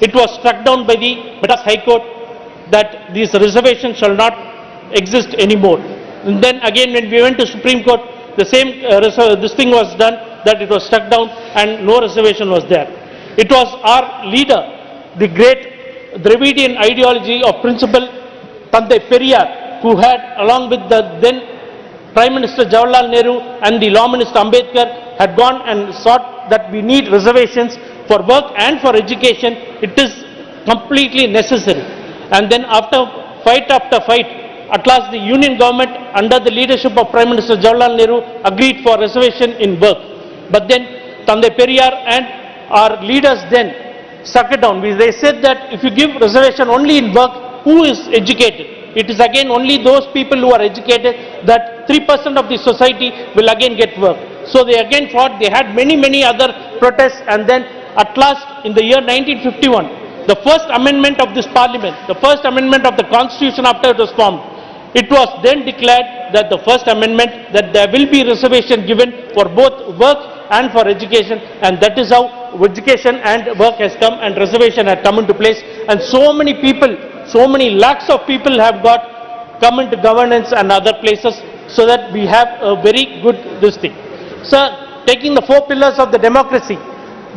it was struck down by the Madras High Court that these reservations shall not exist anymore. And then again when we went to Supreme Court, the same this thing was done, that it was struck down and no reservation was there. It was our leader, the great Dravidian ideology of Principal Tandai Periyar, who had, along with the then Prime Minister Jawaharlal Nehru and the Law Minister Ambedkar, had gone and sought that we need reservations for work and for education. It is completely necessary. And then after fight, at last the Union government under the leadership of Prime Minister Jawaharlal Nehru agreed for reservation in work. But then Tandai Periyar and our leaders then struck it down. They said that if you give reservation only in work, who is educated? It is again only those people who are educated, that 3% of the society will again get work. So they again fought, they had many other protests, and then at last in the year 1951, the first amendment of this parliament, the first amendment of the constitution after it was formed, it was then declared that the first amendment, that there will be reservation given for both work and for education, and that is how education and work has come and reservation had come into place, and so many people, so many lakhs of people have come into governance and other places, so that we have a very good this thing. Sir, taking the 4 pillars of the democracy,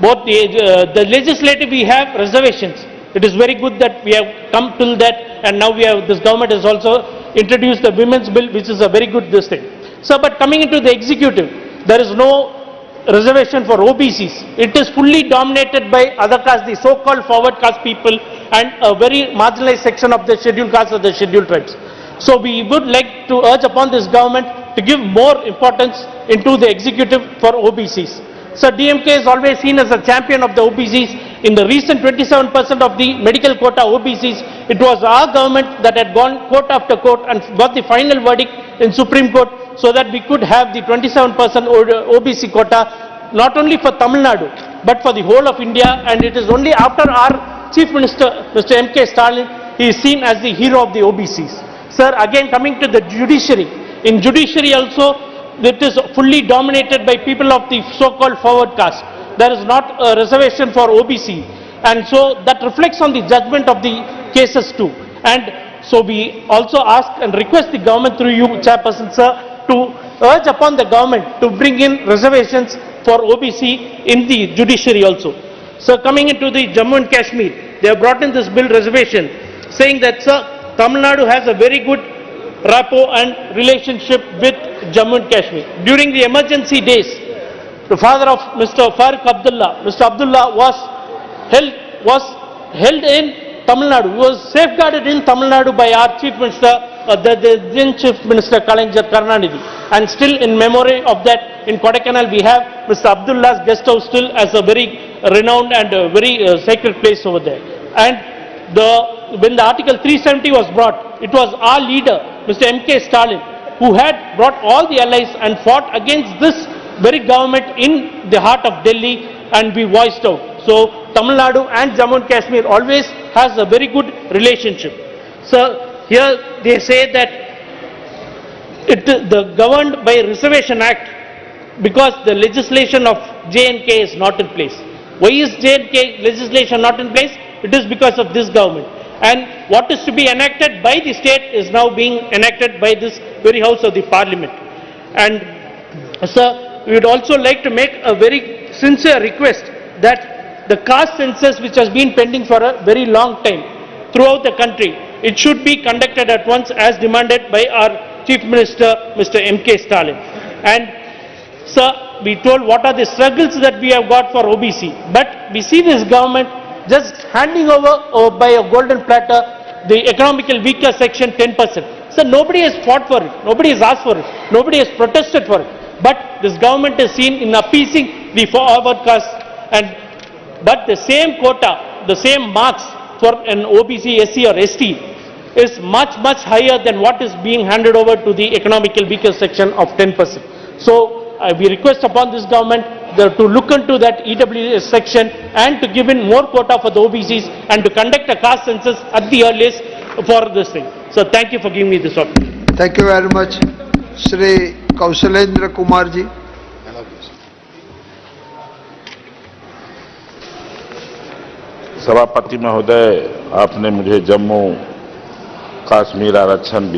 both the legislative we have reservations. It is very good that we have come till that, and now we have, this government has also introduced the women's bill, which is a very good this thing. So, but coming into the executive, there is no reservation for OBCs. It is fully dominated by other castes, the so-called forward caste people, and a very marginalized section of the scheduled castes or the scheduled tribes. So we would like to urge upon this government to give more importance into the executive for OBCs. So DMK is always seen as a champion of the OBCs. In the recent 27% of the medical quota OBCs, it was our government that had gone court after court and got the final verdict in Supreme Court, so that we could have the 27% OBC quota, not only for Tamil Nadu, but for the whole of India. And it is only after our Chief Minister, Mr. M.K. Stalin, he is seen as the hero of the OBCs. Sir, again coming to the judiciary, in judiciary also, it is fully dominated by people of the so-called forward caste. There is not a reservation for OBC, and so that reflects on the judgment of the cases too. And so we also ask and request the government through you, Chairperson Sir, to urge upon the government to bring in reservations for OBC in the judiciary also. So coming into the Jammu and Kashmir, they have brought in this bill reservation, saying that, sir, Tamil Nadu has a very good rapport and relationship with Jammu and Kashmir. During the emergency days, the father of Mr. Farooq Abdullah, Mr. Abdullah was held in Tamil Nadu. He was safeguarded in Tamil Nadu by our Chief Minister, the then Chief Minister Kalaignar Karunanidhi. And still in memory of that, in Kodaikanal we have Mr. Abdullah's guest house still as a very renowned and very sacred place over there. And when the Article 370 was brought, it was our leader, Mr. M.K. Stalin, who had brought all the allies and fought against this very government in the heart of Delhi, and we voiced out. So Tamil Nadu and Jammu and Kashmir always has a very good relationship. So here they say that the governed by Reservation Act, because the legislation of J&K is not in place. Why is J&K legislation not in place? It is because of this government. And what is to be enacted by the state is now being enacted by this very house of the parliament. And sir, we would also like to make a very sincere request that the caste census, which has been pending for a very long time throughout the country, it should be conducted at once as demanded by our Chief Minister, Mr. M.K. Stalin. And sir, we told what are the struggles that we have got for OBC, but we see this government just handing over by a golden platter the economically weaker section 10%. So nobody has fought for it, nobody has asked for it, nobody has protested for it. But this government is seen in appeasing the forward caste, but the same quota, the same marks for an OBC, SC or ST is much higher than what is being handed over to the economically weaker section of 10%. So we request upon this government to look into that EWS section and to give in more quota for the OBCs and to conduct a caste census at the earliest for this thing. So thank you for giving me this opportunity. Thank you very much, Shri Kausalendra Kumar ji. सभापति महोदय, आपने मुझे जम्मू कश्मीर आरक्षण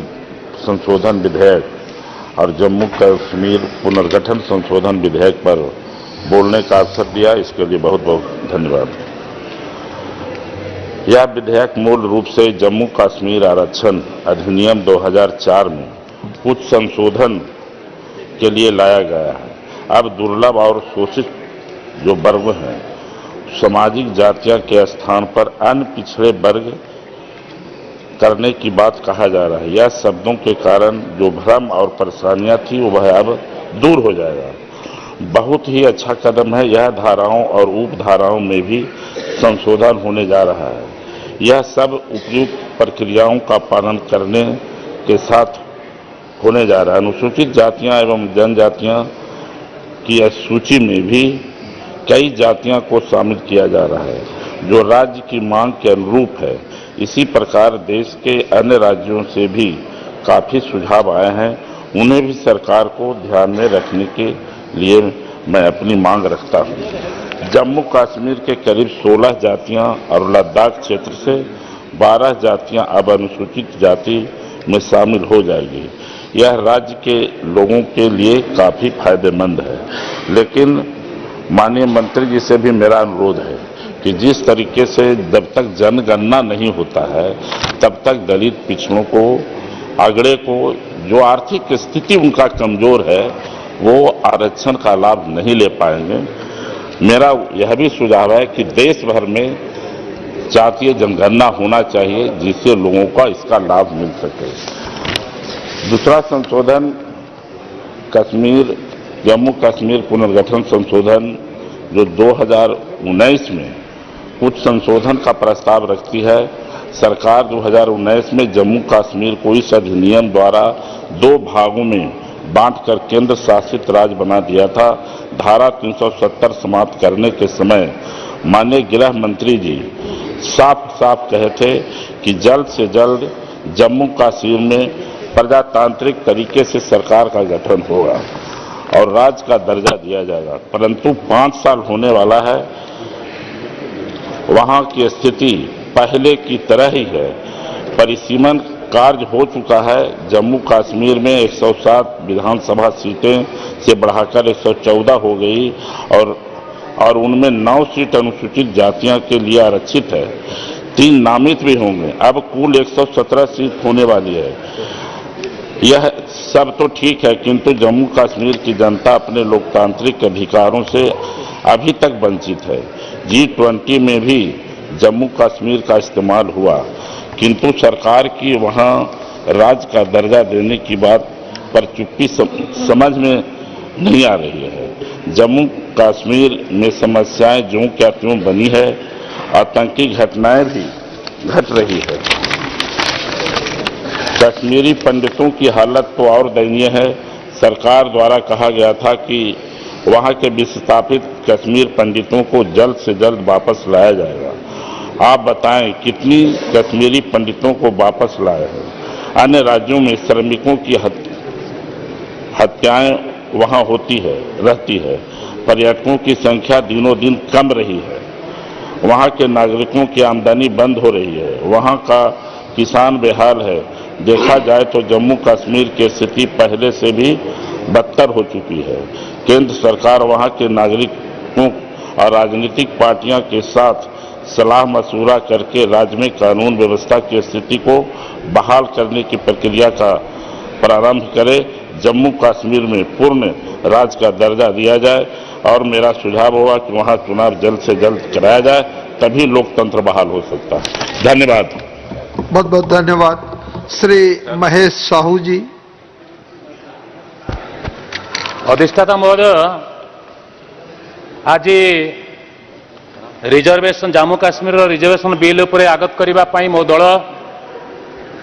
संशोधन विधेयक और जम्मू कश्मीर पुनर्गठन संशोधन विधेयक पर बोलने का अवसर दिया, इसके लिए बहुत बहुत धन्यवाद। यह विधेयक मूल रूप से जम्मू कश्मीर आरक्षण अधिनियम 2004 में कुछ संशोधन के लिए लाया गया है। अब दुर्लभ और शोषित जो वर्ग हैं, सामाजिक जातियों के स्थान पर अन्य पिछड़े वर्ग करने की बात कहा जा रहा है। यह शब्दों के कारण जो भ्रम और परेशानियां थी वह अब दूर हो जाएगा। बहुत ही अच्छा कदम है। यह धाराओं और उपधाराओं में भी संशोधन होने जा रहा है। यह सब उपयुक्त प्रक्रियाओं का पालन करने के साथ होने जा रहा है। अनुसूचित जातियां एवं जनजातियां की सूची में भी कई जातियों को शामिल किया जा रहा है जो राज्य की मांग के अनुरूप है। इसी प्रकार देश के अन्य राज्यों से भी काफी सुझाव आए हैं, उन्हें भी सरकार को ध्यान में रखने के लिए मैं अपनी मांग रखता हूं। जम्मू कश्मीर के करीब 16 जातियां और लद्दाख क्षेत्र से 12 जातियां अब अनुसूचित जाति में शामिल हो जाएगी। यह राज्य के लोगों के लिए काफी फायदेमंद है। लेकिन माननीय मंत्री जी से भी मेरा अनुरोध है कि जिस तरीके से जब तक जनगणना नहीं होता है तब तक दलित पिछड़ों को, अगड़े को, जो आर्थिक स्थिति उनका कमजोर है, वो आरक्षण का लाभ नहीं ले पाएंगे। मेरा यह भी सुझाव है कि देश भर में जातीय जनगणना होना चाहिए जिससे लोगों का इसका लाभ मिल सके। दूसरा संशोधन जम्मू कश्मीर पुनर्गठन संशोधन जो 2019 में कुछ संशोधन का प्रस्ताव रखती है। सरकार 2019 में जम्मू कश्मीर को इस अधिनियम द्वारा 2 भागों में बांटकर केंद्र शासित राज्य बना दिया था। धारा 370 समाप्त करने के समय माननीय गृह मंत्री जी साफ साफ कहे थे कि जल्द से जल्द जम्मू कश्मीर में प्रजातांत्रिक तरीके से सरकार का गठन होगा और राज्य का दर्जा दिया जाएगा। परंतु 5 साल होने वाला है, वहां की स्थिति पहले की तरह ही है। परिसीमन कार्य हो चुका है। जम्मू कश्मीर में 107 विधानसभा सीटें से बढ़ाकर 114 हो गई और उनमें 9 सीट अनुसूचित जातियों के लिए आरक्षित है। 3 नामित भी होंगे। अब कुल 117 सीट होने वाली है। यह सब तो ठीक है, किंतु जम्मू कश्मीर की जनता अपने लोकतांत्रिक अधिकारों से अभी तक वंचित है। G20 में भी जम्मू कश्मीर का इस्तेमाल हुआ, किंतु सरकार की वहां राज्य का दर्जा देने की बात पर चुप्पी समझ में नहीं आ रही है। जम्मू कश्मीर में समस्याएं ज्यों क्या त्यों बनी है, आतंकी घटनाएं भी घट रही है। कश्मीरी पंडितों की हालत तो और दयनीय है। सरकार द्वारा कहा गया था कि वहां के विस्थापित कश्मीर पंडितों को जल्द से जल्द वापस लाया जाएगा। आप बताएं कितनी कश्मीरी पंडितों को वापस लाए हैं? अन्य राज्यों में श्रमिकों की हत्याएं वहां रहती है। पर्यटकों की संख्या दिनों दिन कम रही है। वहां के नागरिकों की आमदनी बंद हो रही है। वहां का किसान बेहाल है। देखा जाए तो जम्मू कश्मीर की स्थिति पहले से भी बदतर हो चुकी है। केंद्र सरकार वहां के नागरिकों और राजनीतिक पार्टियों के साथ सलाह मशवरा करके राज्य में कानून व्यवस्था की स्थिति को बहाल करने की प्रक्रिया का प्रारंभ करे। जम्मू कश्मीर में पूर्ण राज्य का दर्जा दिया जाए और मेरा सुझाव होगा कि वहां चुनाव जल्द से जल्द कराया जाए, तभी लोकतंत्र बहाल हो सकता है। धन्यवाद। बहुत बहुत धन्यवाद। श्री महेश साहू जी। अधिष्ठाता महोदय, आज reservation Jammu Kashmir reservation bill उपरे आगत करने मो दल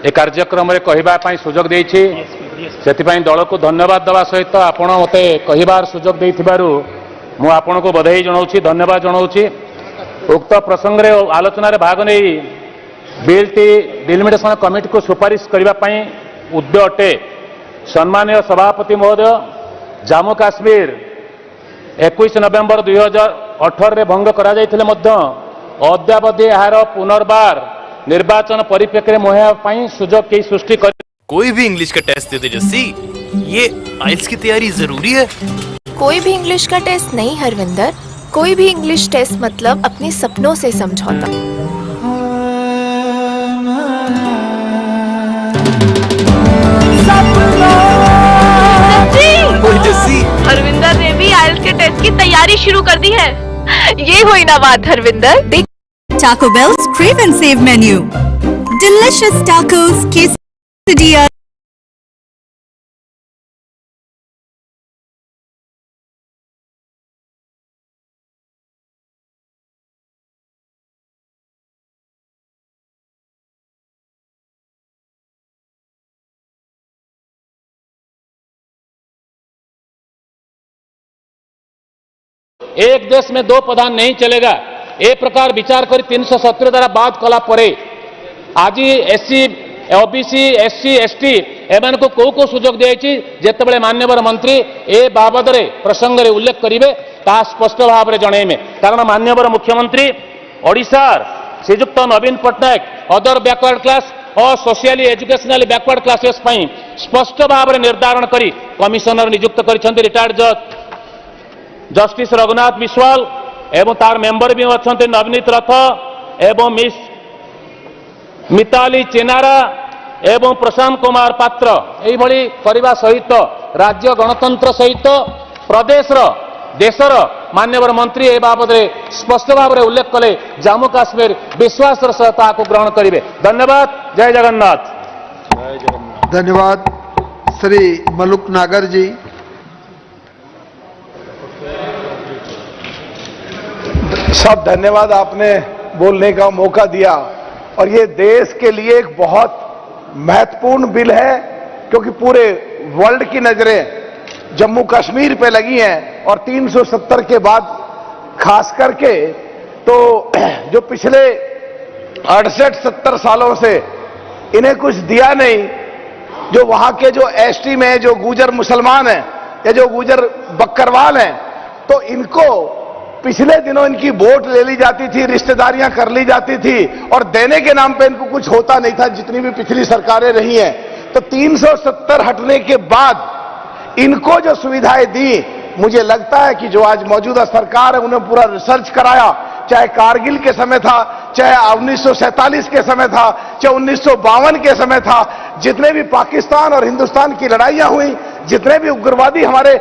ए कार्यक्रम में कहवाई सुजोग देछि। से दल को धन्यवाद देवा सहित आपण मते कहबार सुजोग देथिबारु मु आपण को बधाई जनाऊछि, धन्यवाद जनाऊछि। उक्त प्रसंग रे आलोचना रे भाग नहीं बिल टी डिलिमिटेशन कमिटी को सुपारिश करने उद्य अटे। सम्मानीय सभापति महोदय, जम्मू काश्मीर 21 नवेम्बर 2018 रे भंग करा जायथिले मध्य अद्यावधि यार पुनर्बार निर्वाचन परिप्रेक्षी मुहैया सुजोग के सृष्टि कर कोई भी इंग्लिश का टेस्ट दे दे जस्सी, ये आइल्स की तैयारी जरूरी है। कोई भी इंग्लिश का टेस्ट नहीं हरविंदर, कोई भी इंग्लिश टेस्ट मतलब अपने सपनों से समझौता। जस्सी, हरविंदर ने भी आइल्स के टेस्ट की तैयारी शुरू कर दी है। ये हुई ना बात Harvinder. Taco Bell's Crave and Save menu. Delicious tacos, quesadillas. एक देश में दो प्रधान नहीं चलेगा ए प्रकार विचार कर 370 द्वारा बात कला परे आज एससी ओबीसी एससी एसटी एमान को कौ कौ सुजोग दिया जितेबाला माननीय मंत्री ए बाबद प्रसंग में उल्लेख करेंगे ता स्पष्ट भाव में जनइबे कारण माननीय मुख्यमंत्री ओडिशार श्रीजुक्त नवीन पट्टनायक अदर बैकवर्ड क्लास और सोशियली एजुकेशनली बैकवर्ड क्लासेस स्पष्ट भाव में निर्धारण कर कमिशनर नियुक्त कर रिटायर्ड जज जस्टिस रघुनाथ विश्वाल एवं तार मेंबर भी अच्छा नवनीत रथ एवं मिस मिताली चेनारा एवं प्रशांत कुमार पात्र यही करने सहित राज्य गणतंत्र सहित प्रदेश देशर माननीय मंत्री ए बाबद स्पष्ट भाव में उल्लेख कले जम्मू काश्मीर विश्वास सह ग्रहण करेंगे। धन्यवाद। जय जगन्नाथ। धन्यवाद। श्री मलुक नागर जी। सब धन्यवाद, आपने बोलने का मौका दिया और ये देश के लिए एक बहुत महत्वपूर्ण बिल है क्योंकि पूरे वर्ल्ड की नजरें जम्मू कश्मीर पे लगी हैं और 370 के बाद खास करके तो जो पिछले 68-70 सालों से इन्हें कुछ दिया नहीं, जो वहां के जो एसटी में जो गुजर मुसलमान हैं या जो गुजर बकरवाल हैं तो इनको पिछले दिनों इनकी वोट ले ली जाती थी, रिश्तेदारियां कर ली जाती थी और देने के नाम पे इनको कुछ होता नहीं था जितनी भी पिछली सरकारें रही हैं। तो 370 हटने के बाद इनको जो सुविधाएं दी, मुझे लगता है कि जो आज मौजूदा सरकार है उन्हें पूरा रिसर्च कराया, चाहे कारगिल के समय था, चाहे 1947 के समय था, चाहे 1952 के समय था, जितने भी पाकिस्तान और हिंदुस्तान की लड़ाइयां हुई, जितने भी उग्रवादी हमारे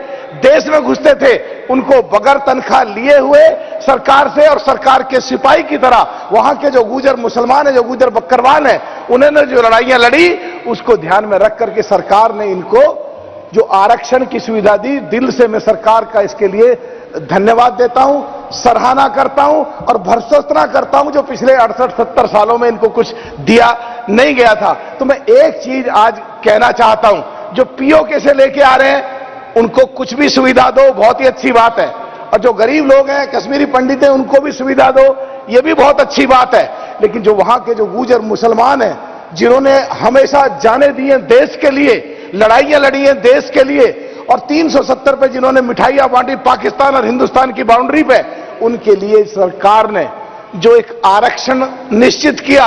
देश में घुसते थे उनको बगैर तनख्वाह लिए हुए सरकार से और सरकार के सिपाही की तरह वहां के जो गुजर मुसलमान है, जो गुजर बकरवाल है, उन्होंने जो लड़ाइयां लड़ी उसको ध्यान में रख करके सरकार ने इनको जो आरक्षण की सुविधा दी, दिल से मैं सरकार का इसके लिए धन्यवाद देता हूं, सराहना करता हूं और भर्त्सना करता हूं जो पिछले 68-70 सालों में इनको कुछ दिया नहीं गया था। तो मैं एक चीज आज कहना चाहता हूं, जो पीओके से लेके आ रहे हैं उनको कुछ भी सुविधा दो, बहुत ही अच्छी बात है, और जो गरीब लोग हैं, कश्मीरी पंडित हैं, उनको भी सुविधा दो, ये भी बहुत अच्छी बात है। लेकिन जो वहां के जो गुजर मुसलमान हैं, जिन्होंने हमेशा जाने दिए देश के लिए, लड़ाइयां लड़ी हैं देश के लिए और 370 पे जिन्होंने मिठाइयां बांटी पाकिस्तान और हिंदुस्तान की बाउंड्री पे, उनके लिए सरकार ने जो एक आरक्षण निश्चित किया,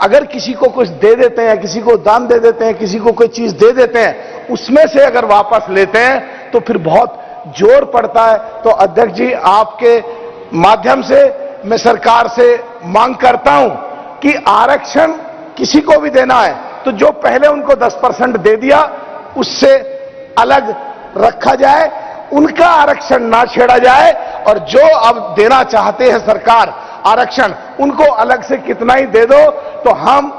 अगर किसी को कुछ दे देते हैं, किसी को दान दे देते हैं, किसी को कोई चीज दे देते हैं, उसमें से अगर वापस लेते हैं तो फिर बहुत जोर पड़ता है। तो अध्यक्ष जी, आपके माध्यम से मैं सरकार से मांग करता हूं कि आरक्षण किसी को भी देना है तो जो पहले उनको 10% दे दिया उससे अलग रखा जाए, उनका आरक्षण ना छेड़ा जाए, और जो अब देना चाहते हैं सरकार आरक्षण, उनको अलग से कितना ही दे दो। तो हम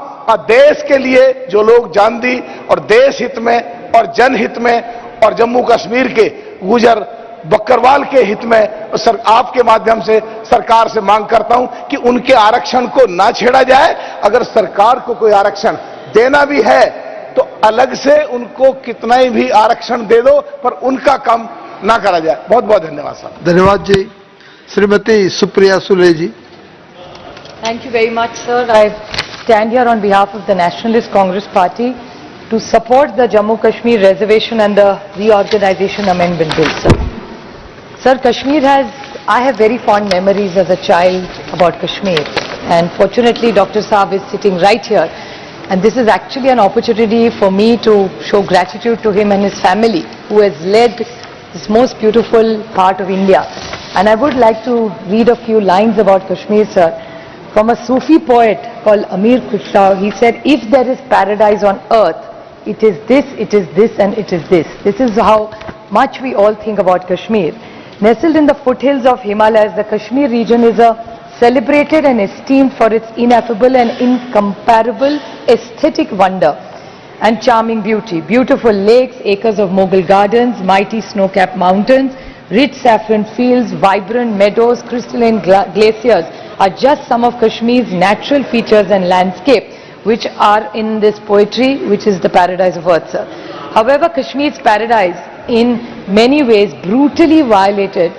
देश के लिए जो लोग जान दी और देश हित में और जनहित में और जम्मू कश्मीर के गुजर बकरवाल के हित में आपके माध्यम से सरकार से मांग करता हूं कि उनके आरक्षण को ना छेड़ा जाए। अगर सरकार को कोई आरक्षण देना भी है तो अलग से उनको कितना ही भी आरक्षण दे दो, पर उनका काम ना करा जाए। बहुत बहुत धन्यवाद साहब। धन्यवाद जी। श्रीमती सुप्रिया सुले जी। Thank you very much, sir. I stand here on behalf of the Nationalist Congress Party to support the Jammu Kashmir Reservation and the Reorganization Amendment Bill, sir. Sir, Kashmir has I have very fond memories as a child about Kashmir, and fortunately Dr. Saab is sitting right here, and this is actually an opportunity for me to show gratitude to him and his family who has led this most beautiful part of India. And I would like to read a few lines about Kashmir, sir, from a Sufi poet called Amir Khusraw. He said, if there is paradise on earth, it is this, and it is this. This is how much we all think about Kashmir. Nestled in the foothills of Himalayas, the Kashmir region is a celebrated and esteemed for its ineffable and incomparable aesthetic wonder and charming beauty. Beautiful lakes, acres of Mughal gardens, mighty snow-capped mountains, rich saffron fields, vibrant meadows, crystalline glaciers are just some of Kashmir's natural features and landscape which are in this poetry, which is the paradise of earth, sir. However, Kashmir's paradise in many ways brutally violated,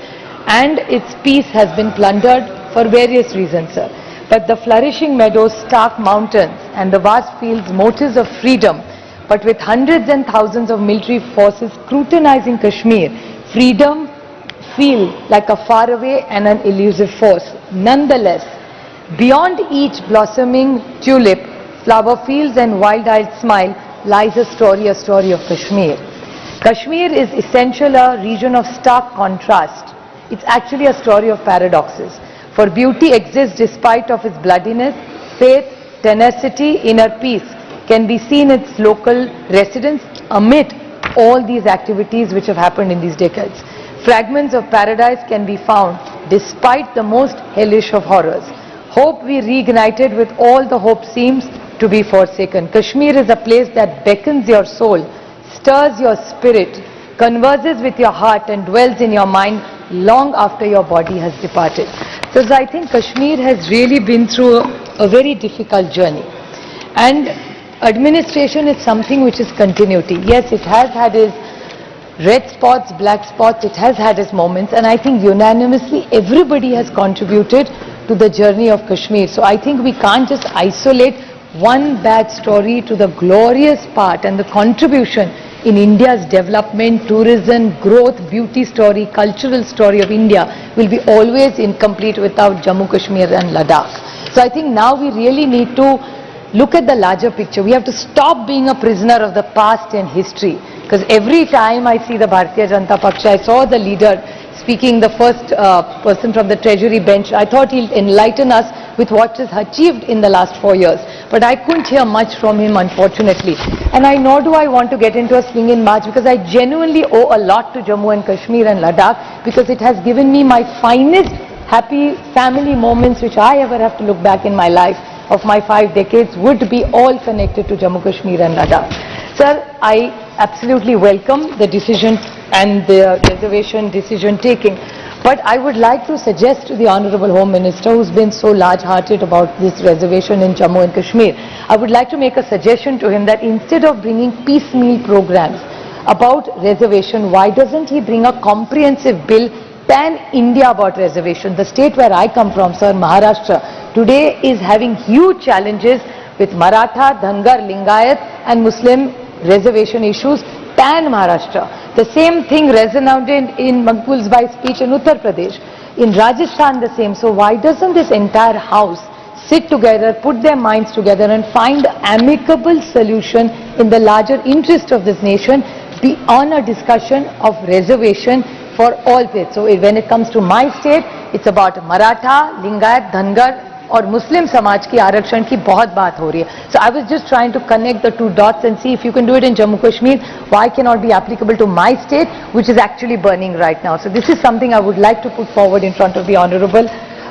and its peace has been plundered for various reasons, sir. But the flourishing meadows, stark mountains and the vast fields, motives of freedom, but with hundreds and thousands of military forces scrutinizing Kashmir, freedom feel like a faraway and an elusive force. Nonetheless, beyond each blossoming tulip, flower fields and wild-eyed smile lies a story of Kashmir. Kashmir is essentially a region of stark contrast. It's actually a story of paradoxes. For beauty exists despite of its bloodiness, faith, tenacity, inner peace can be seen in its local residents amid all these activities which have happened in these decades. Fragments of paradise can be found despite the most hellish of horrors. Hope we reignited with all the hope seems to be forsaken. Kashmir is a place that beckons your soul, stirs your spirit, converses with your heart and dwells in your mind long after your body has departed. So I think Kashmir has really been through a very difficult journey. And administration is something which is continuity. Yes, it has had its red spots, black spots, it has had its moments, and I think unanimously everybody has contributed to the journey of Kashmir. So I think we can't just isolate one bad story to the glorious part and the contribution in India's development, tourism, growth, beauty story, cultural story of India will be always incomplete without Jammu, Kashmir and Ladakh. So I think now we really need to look at the larger picture. We have to stop being a prisoner of the past and history. Because every time I see the Bharatiya Janata Paksha, I saw the leader speaking, the first person from the treasury bench. I thought he'll enlighten us with what is achieved in the last 4 years. But I couldn't hear much from him, unfortunately. And nor do I want to get into a swinging march, because I genuinely owe a lot to Jammu and Kashmir and Ladakh, because it has given me my finest happy family moments which I ever have to look back in my life of my 5 decades would be all connected to Jammu, Kashmir and Ladakh. Sir, I absolutely welcome the decision and the reservation decision taking. But I would like to suggest to the Honorable Home Minister, who's been so large-hearted about this reservation in Jammu and Kashmir, I would like to make a suggestion to him that instead of bringing piecemeal programs about reservation, why doesn't he bring a comprehensive bill pan-India about reservation? The state where I come from, sir, Maharashtra, today is having huge challenges with Maratha, Dhangar, Lingayat and Muslim reservation issues pan-Maharashtra. The same thing resonated in Maqbul's speech in Uttar Pradesh. In Rajasthan the same. So why doesn't this entire house sit together, put their minds together and find an amicable solution in the larger interest of this nation beyond a discussion of reservation for all faiths. So when it comes to my state, it's about Maratha, Lingayat, Dhangar और मुस्लिम समाज की आरक्षण की बहुत बात हो रही है. So I was just trying to connect the two dots and see if you can do it in Jammu Kashmir, why cannot be applicable to my state, which is actually burning right now. So this is something I would like to put forward in front of the Honorable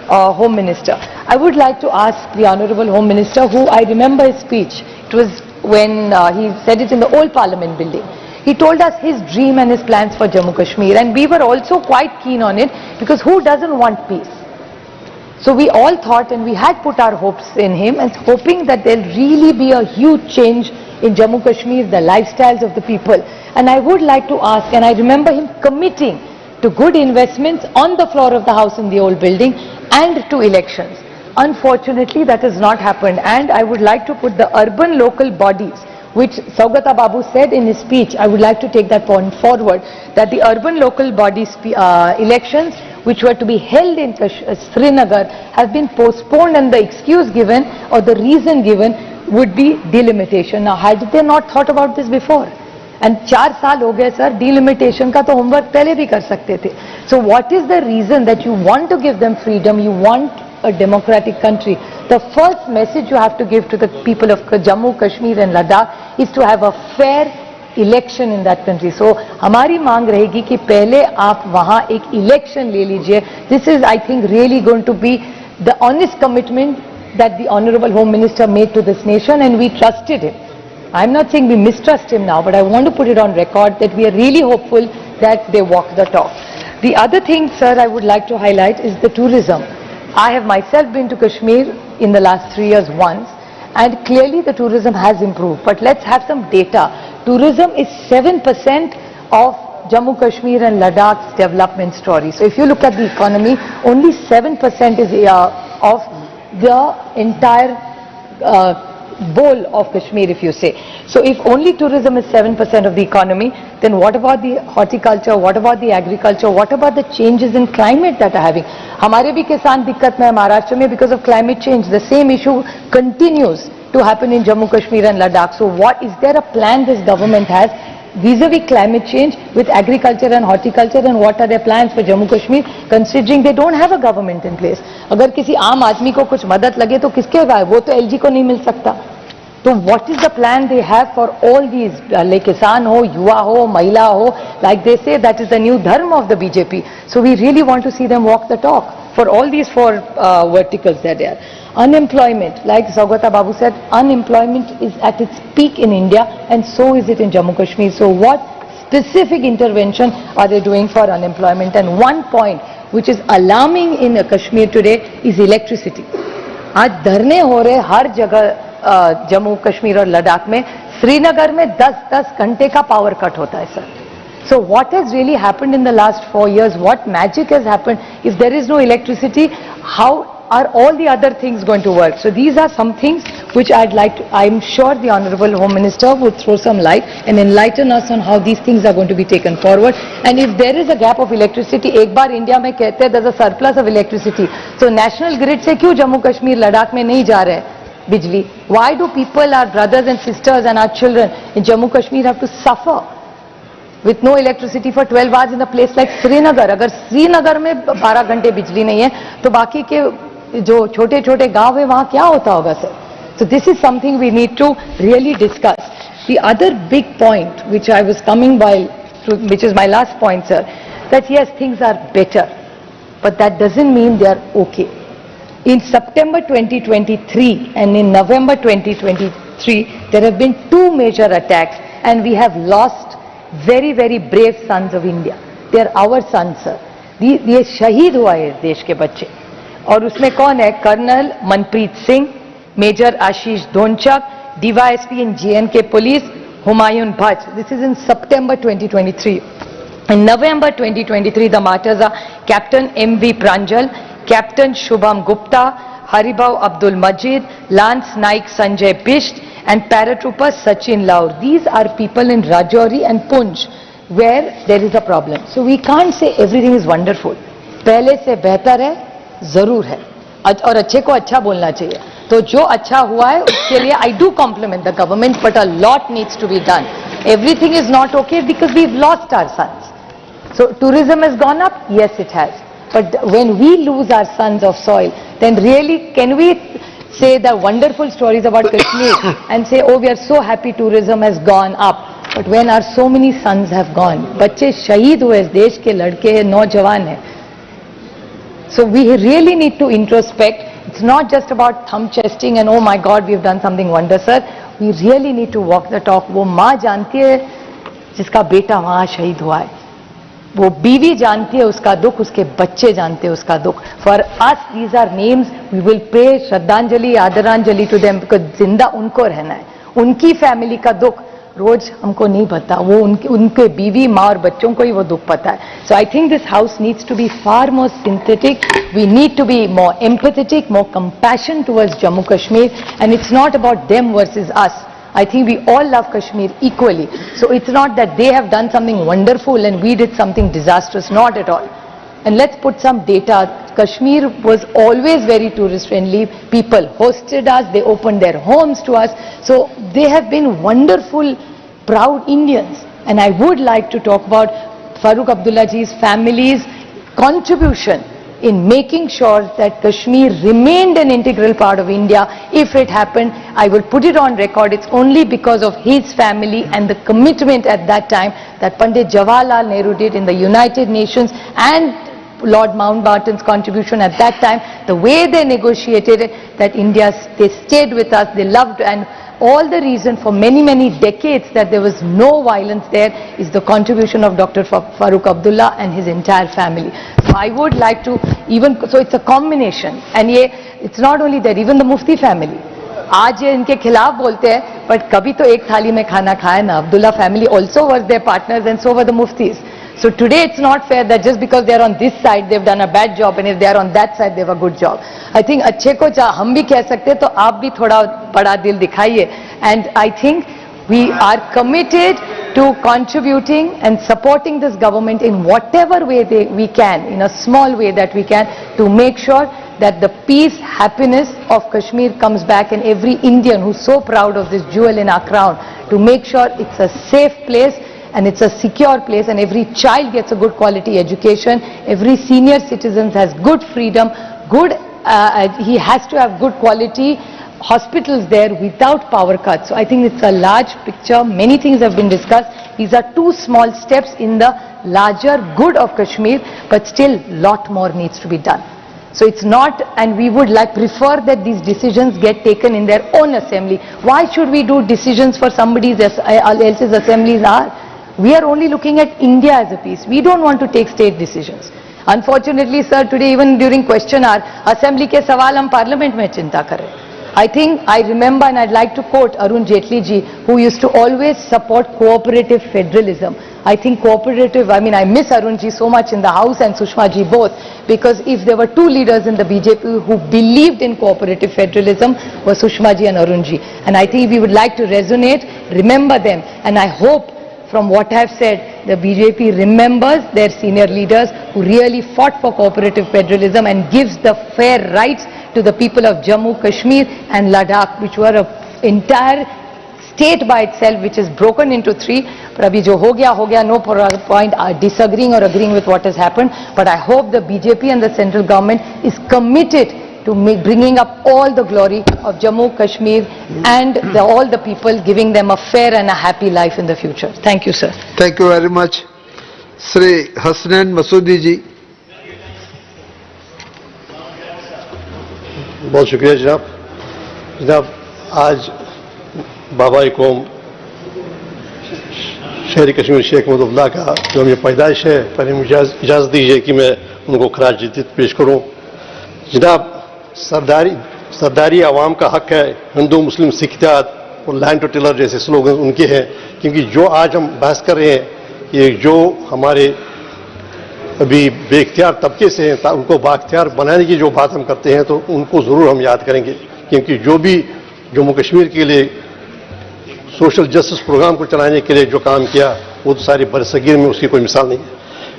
Home Minister. I would like to ask the Honorable Home Minister, who I remember his speech, it was when he said it in the old Parliament building. He told us his dream and his plans for Jammu Kashmir, and we were also quite keen on it, because who doesn't want peace? So we all thought, and we had put our hopes in him, and hoping that there'll really be a huge change in Jammu Kashmir, the lifestyles of the people. And I would like to ask, and I remember him committing to good investments on the floor of the house in the old building and to elections. Unfortunately, that has not happened, and I would like to put the urban local bodies, which Saugata Babu said in his speech, I would like to take that point forward, that the urban local bodies elections which were to be held in Srinagar have been postponed, and the excuse given or the reason given would be delimitation. Now, had they not thought about this before? And 4 साल हो गए sir, delimitation का तो homework पहले भी कर सकते थे. So what is the reason that you want to give them freedom, you want a democratic country? The first message you have to give to the people of Jammu, Kashmir and Ladakh is to have a fair election in that country. So हमारी मांग रहेगी कि पहले आप वहाँ एक election ले लीजिए. This is, I think, really going to be the honest commitment that the Honorable Home Minister made to this nation, and we trusted him. I'm not saying we mistrust him now, but I want to put it on record that we are really hopeful that they walk the talk. The other thing, sir, I would like to highlight is the tourism. I have myself been to Kashmir in the last 3 years once, and clearly the tourism has improved. But let's have some data. Tourism is 7% of Jammu, Kashmir and Ladakh's development story. So if you look at the economy, only 7% is of the entire bowl of Kashmir, if you say. So if only tourism is 7% of the economy, then what about the horticulture, what about the agriculture, what about the changes in climate that are having? हमारे भी किसान दिक्कत में है महाराष्ट्र में because of climate change. The same issue continues to happen in Jammu, Kashmir and Ladakh. So what, is there a plan this government has vis-a-vis climate change with agriculture and horticulture, and what are their plans for Jammu Kashmir considering they don't have a government in place? अगर किसी आम आदमी को कुछ मदद लगे तो किसके पास, वो तो LG को नहीं मिल सकता. तो what is the plan they have for all these, like किसान हो, युवा हो, महिला हो, like they say that is the new dharma of the BJP. So we really want to see them walk the talk for all these 4 verticals that are there. Unemployment, like Saugata Babu said, unemployment is at its peak in India, and so is it in Jammu Kashmir. So what specific intervention are they doing for unemployment? And one point which is alarming in Kashmir today is electricity. आज धरने हो रहे हर जगह जम्मू कश्मीर और लद्दाख में. श्रीनगर में 10-10 घंटे का पावर कट होता है sir. So what has really happened in the last 4 years? What magic has happened? If there is no electricity, how are all the other things going to work? So these are some things which I'd like to, I'm sure the Honorable Home Minister would throw some light and enlighten us on how these things are going to be taken forward. And if there is a gap of electricity, एक बार India में कहते हैं there's a surplus of electricity. So national grid से क्यों जम्मू कश्मीर लद्दाख में नहीं जा रहे हैं बिजली? Why do people, our brothers and sisters and our children in Jammu Kashmir have to suffer with no electricity for 12 hours in a place like Srinagar? अगर श्रीनगर में 12 घंटे बिजली नहीं है तो बाकी के जो छोटे छोटे गांव है वहां क्या होता होगा sir? So this is something we need to really discuss. The other big point which I was coming by, which is my last point sir, that yes, things are better, but that doesn't mean they are okay. In September 2023 and in November 2023, there have been 2 major attacks, and we have lost very, very brave sons of India. They are our sons, sir. ये शहीद हुआ है देश के बच्चे, और उसमें कौन है? Colonel Manpreet Singh, major Ashish Dhonchak, DYSP in JNK Police, Humayun Bhatt. This is in September 2023. In November 2023, the martyrs are Captain M.V. Pranjal, Captain Shubham Gupta, Haribhav Abdul Majid, Lance Naik Sanjay Bisht, and paratrooper Sachin Laur. These are people in Rajouri and Poonch where there is a problem. So we can't say everything is wonderful. पहले से बेहतर है, जरूर है, और अच्छे को अच्छा बोलना चाहिए. तो जो अच्छा हुआ है उसके लिए I do compliment the government, but a lot needs to be done. Everything is not okay because we've lost our sons. So tourism has gone up, yes it has. But when we lose our sons of soil, then really can we say the wonderful stories about Kashmir and say, oh, we are so happy tourism has gone up. But when our so many sons have gone, बच्चे शहीद हुए, देश के लड़के हैं, नौजवान हैं. So we really need to introspect. It's not just about thumb chesting and oh my God, we've done something wonder, sir. We really need to walk the talk. वो माँ जानती है जिसका बेटा वहाँ शहीद हुआ है. वो बीवी जानती है उसका दुख, उसके बच्चे जानते हैं उसका दुख. For us, these are names. We will pay श्रद्धांजलि, आदरांजलि to them because जिंदा उनको रहना है. उनकी फैमिली का दुख रोज हमको नहीं पता, वो उनके बीवी, माँ और बच्चों को ही वो दुख पता है. So I think this house needs to be far more synthetic. We need to be more empathetic, more compassion towards Jammu Kashmir, and it's not about them versus us. I think we all love Kashmir equally. So it's not that they have done something wonderful and we did something disastrous, not at all. And let's put some data. Kashmir was always very tourist friendly. People hosted us, they opened their homes to us. So they have been wonderful, proud Indians. And I would like to talk about Farooq Abdullaji's family's contribution in making sure that Kashmir remained an integral part of India. If it happened, I will put it on record, it's only because of his family and the commitment at that time that Pandit Jawaharlal Nehru did in the United Nations, and Lord Mountbatten's contribution at that time, the way they negotiated it, that India, they stayed with us, they loved, and all the reason for many, many decades that there was no violence there is the contribution of Dr. Farooq Abdullah and his entire family. So I would like to so it's a combination, and it's not only that, even the Mufti family. आज ये इनके खिलाफ बोलते हैं, but कभी तो एक थाली में खाना खाया ना. Abdullah family also was their partners, and so were the Muftis. So today it's not fair that just because they are on this side they've done a bad job, and if they are on that side they have a good job. I think अच्छे को हम भी कह सकते हैं, तो आप भी थोड़ा बड़ा दिल दिखाइए. And I think we are committed to contributing and supporting this government in whatever way we can, in a small way that we can, to make sure that the peace, happiness of Kashmir comes back, and every Indian who's so proud of this jewel in our crown, to make sure it's a safe place and it's a secure place, and every child gets a good quality education, every senior citizen has good freedom, he has to have good quality hospitals there without power cuts. So I think it's a large picture, many things have been discussed. These are two small steps in the larger good of Kashmir, but still lot more needs to be done. So it's not, and we would prefer that these decisions get taken in their own assembly. Why should we do decisions for somebody else's assemblies? We are only looking at India as a piece. We don't want to take state decisions. Unfortunately, sir, today even during question hour, assembly ke sawal hum parliament mein chinta kar rahe. I think I remember, and I'd like to quote Arun Jaitley ji, who used to always support cooperative federalism. I think I miss Arun ji so much in the House and Sushma ji both, because if there were two leaders in the BJP who believed in cooperative federalism, were Sushma ji and Arun ji. And I think we would like to resonate, remember them, and I hope from what I have said, the BJP remembers their senior leaders who really fought for cooperative federalism and gives the fair rights to the people of Jammu, Kashmir and Ladakh, which were an entire state by itself, which is broken into three. But abhi jo ho gaya, no point disagreeing or agreeing with what has happened. But I hope the BJP and the central government is committed to bringing up all the glory of Jammu, Kashmir and all the people, giving them a fair and a happy life in the future. Thank you, sir. Thank you very much. Shri Hasnain Masoodi ji. बहुत शुक्रिया जनाब. जनाब, आज बाबा कौम शहरी कश्मीर शेख महमूद अब्दुल्ला का जो मेरी पैदाइश है, पहले मुझे इजाज़त दीजिए कि मैं उनको खराज इज़्ज़त पेश करूँ. जनाब, सरदारी आवाम का हक है, हिंदू मुस्लिम सिख इत्तेहाद और लैंड टू टिलर जैसे स्लोगन उनके हैं. क्योंकि जो आज हम बहस कर रहे हैं, ये जो हमारे अभी बेख्तियार तबके से हैं, उनको बाख्तियार बनाने की जो बात हम करते हैं, तो उनको ज़रूर हम याद करेंगे. क्योंकि जो भी जम्मू कश्मीर के लिए सोशल जस्टिस प्रोग्राम को चलाने के लिए जो काम किया, वो तो सारी बरसगीर में उसकी कोई मिसाल नहीं है.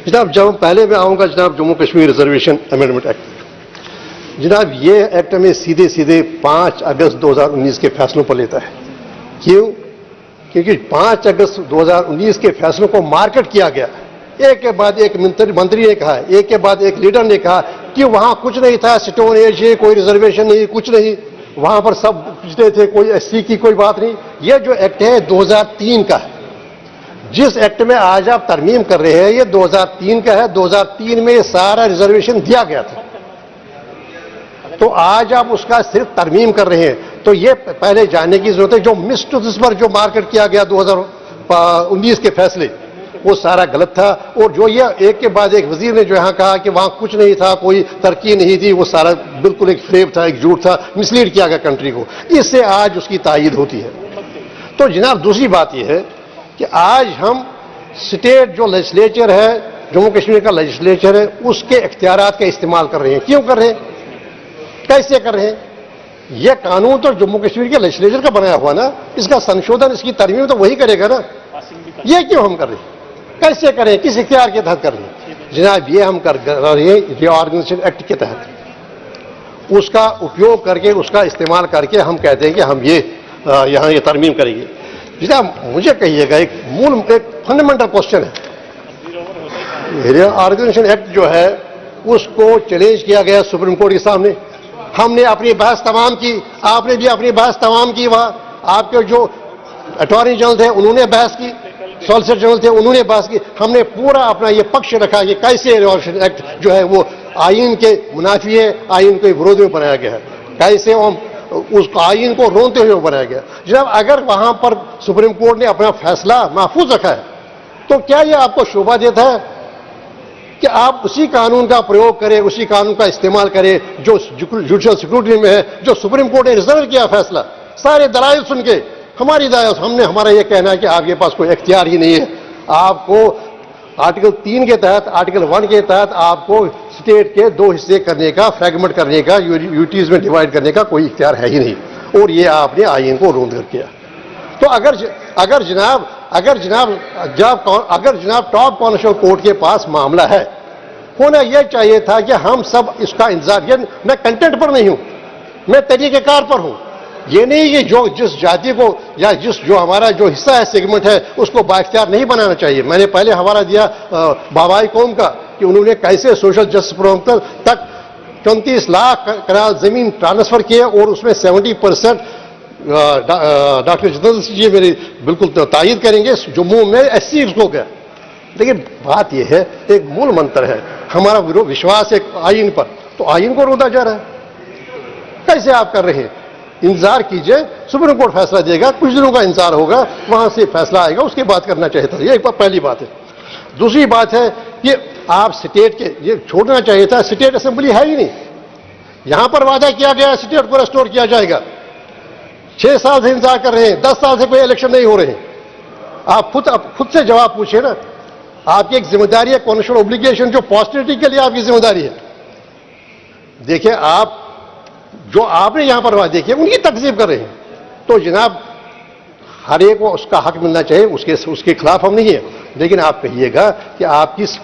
जनाब, जब पहले मैं आऊँगा जनाब Jammu Kashmir reservation amendment act. जनाब, ये एक्ट में सीधे सीधे 5 अगस्त 2019 के फैसलों पर लेता है. क्यों? क्योंकि 5 अगस्त 2019 के फैसलों को मार्केट किया गया. एक के बाद एक मंत्री ने कहा, एक के बाद एक लीडर ने कहा कि वहां कुछ नहीं था, स्टोन एज है, कोई रिजर्वेशन नहीं, कुछ नहीं, वहां पर सब पिछड़े थे, कोई एससी की कोई बात नहीं. ये जो एक्ट है 2003 का है. जिस एक्ट में आज आप तरमीम कर रहे हैं, ये 2003 का है. 2003 में सारा रिजर्वेशन दिया गया था, तो आज आप उसका सिर्फ तरमीम कर रहे हैं. तो ये पहले जानने की जरूरत है, जो मिस पर जो मार्केट किया गया 2019 के फैसले, वो सारा गलत था. और जो ये एक के बाद एक वजीर ने जो यहाँ कहा कि वहां कुछ नहीं था, कोई तरक्की नहीं थी, वो सारा बिल्कुल एक फ्रेब था, एक झूठ था, मिसलीड किया गया कंट्री को. इससे आज उसकी तायीद होती है. तो जनाब, दूसरी बात यह है कि आज हम स्टेट जो लेजिस्लेचर है, जम्मू कश्मीर का लेजिस्लेचर है, उसके इख्तियारात का इस्तेमाल कर रहे हैं. क्यों कर रहे हैं, कैसे कर रहे हैं? यह कानून तो जम्मू कश्मीर के लेजिस्लेचर का बनाया हुआ ना, इसका संशोधन, इसकी तरमीम तो वही करेगा ना. ये क्यों हम कर रहे हैं, कैसे करें, किस इख्तियार के तहत कर रहे हैं? जनाब ये हम कर रहे हैं रीऑर्गेनाइजेशन एक्ट के तहत। उसका उपयोग करके, उसका इस्तेमाल करके हम कहते हैं कि हम ये यहाँ ये तरमीम करेंगे। जनाब मुझे कहिएगा, एक फंडामेंटल क्वेश्चन है, रीऑर्गेनाइजेशन एक्ट जो है उसको चैलेंज किया गया सुप्रीम कोर्ट के सामने। हमने अपनी बहस तमाम की, आपने भी अपनी बहस तमाम की। वहां आपके जो अटॉर्नी जनरल थे उन्होंने बहस की, सॉलिसिटर जनरल थे उन्होंने बहस की। हमने पूरा अपना ये पक्ष रखा कि कैसे रीऑर्गेनाइजेशन एक्ट जो है वो आईन के मुनाफी है, आईन के विरोध में बनाया गया है, कैसे हम उस आईन को रोनते हुए बनाया गया। जनाब अगर वहां पर सुप्रीम कोर्ट ने अपना फैसला महफूज रखा है तो क्या यह आपको शोभा देता है कि आप उसी कानून का प्रयोग करें, उसी कानून का इस्तेमाल करें जो जुडिशल सिक्योरिटी में है, जो सुप्रीम कोर्ट ने रिजर्व किया फैसला सारे दलाइल सुन के। हमारा यह कहना है कि आपके पास कोई इख्तियार ही नहीं है। आपको आर्टिकल 3 के तहत, आर्टिकल 1 के तहत आपको स्टेट के 2 हिस्से करने का, फ्रैगमेंट करने का, यूटीज में डिवाइड करने का कोई इख्तियार है ही नहीं, और ये आपने आईन को रोंद कर किया। तो अगर जनाब टॉप कॉन्स्टिट्यूशनल कोर्ट के पास मामला है, होना यह चाहिए था कि हम सब इसका इंतजार। मैं कंटेंट पर नहीं हूं, मैं तरीकेकार पर हूं। ये नहीं कि जो जिस जाति को या जो हमारा जो हिस्सा है, सेगमेंट है, उसको बाइख्तियार नहीं बनाना चाहिए। मैंने पहले हवाला दिया बाबाई कौम का कि उन्होंने कैसे सोशल जस्टिस प्रोग्राम तक 34 लाख कनाल जमीन ट्रांसफर किए और उसमें 70% डॉक्टर जितेंद्र सिंह जी मेरी बिल्कुल तायद करेंगे, जम्मू में SC हो गया। लेकिन बात यह है, एक मूल मंत्र है हमारा विश्वास एक आईन पर, तो आईन को रोदा जा रहा है। कैसे आप कर रहे हैं? इंतजार कीजिए, सुप्रीम कोर्ट फैसला देगा, कुछ दिनों का इंतजार होगा, वहां से फैसला आएगा, उसके बाद करना चाहिए था। ये पहली बात है। दूसरी बात है कि आप स्टेट के ये छोड़ना चाहिए था, स्टेट असेंबली है ही नहीं। यहां पर वादा किया गया स्टेट को रेस्टोर किया जाएगा, 6 साल से इंतजार कर रहे हैं, 10 साल से कोई इलेक्शन नहीं हो रहे हैं। आप खुद से जवाब पूछिए ना, आपकी एक जिम्मेदारी है, कॉन्स्टिट्यूशनल ऑब्लिगेशन, जो पॉस्टरिटी के लिए आपकी जिम्मेदारी है। देखिए आप जो आपने यहां पर वादे किए उनकी तकसीब कर रहे हैं, तो जनाब हर एक को उसका हक मिलना चाहिए, उसके खिलाफ हम नहीं है। लेकिन आप कहिएगा कि आप किस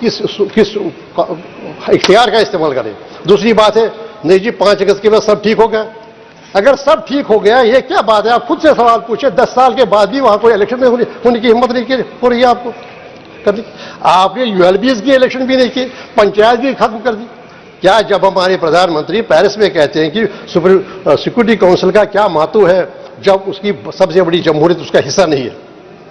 इख्तियार का इस्तेमाल करें। दूसरी बात है, नहीं जी 5 अगस्त के बाद सब ठीक हो गया। अगर सब ठीक हो गया, ये क्या बात है? आप खुद से सवाल पूछे, 10 साल के बाद भी वहां कोई इलेक्शन नहीं होने की हिम्मत नहीं हो रही है आपको करनी। आपने ULBs की इलेक्शन भी नहीं की, पंचायत भी खत्म कर दी। क्या जब हमारे प्रधानमंत्री पेरिस में कहते हैं कि सिक्योरिटी काउंसिल का क्या महत्व है, जब उसकी सबसे बड़ी जमहूरियत उसका हिस्सा नहीं है,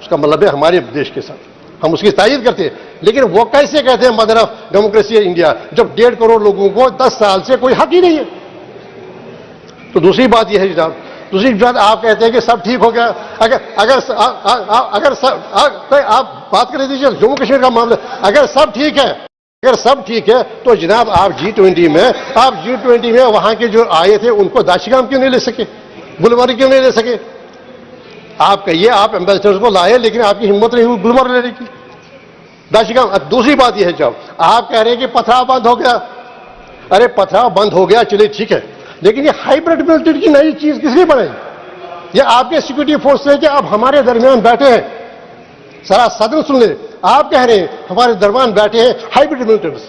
उसका मतलब है हमारे देश के साथ, हम उसकी तायद करते हैं। लेकिन वो कैसे कहते हैं मदर ऑफ डेमोक्रेसी इंडिया, जब 1.5 करोड़ लोगों को 10 साल से कोई हक ही नहीं है। तो दूसरी बात यह है जनाब, दूसरी बात आप कहते हैं कि सब ठीक हो गया। अगर आप बात कर दीजिए जम्मू कश्मीर का मामला, अगर सब ठीक है तो जनाब आप G20 में वहां के जो आए थे उनको दाशिगाम क्यों नहीं ले सके, गुलमर्ग क्यों नहीं ले सके? आप कहिए आप एम्बेसडर्स को लाए, लेकिन आपकी हिम्मत नहीं हुई गुलमर्ग लेने की, दाशिगाम। अब दूसरी बात यह है, जब आप कह रहे हैं कि पथराव बंद हो गया, अरे पथराव बंद हो गया चलिए ठीक है, लेकिन ये हाइब्रिड मिलिट्री की नई चीज किसने बनाई? ये आपके सिक्योरिटी फोर्स है कि आप हमारे दरमियान बैठे हैं, सारा सदन सुन ले, आप कह रहे हैं हमारे दरमियान बैठे हैं हाइब्रिड मिलिटेंट्स।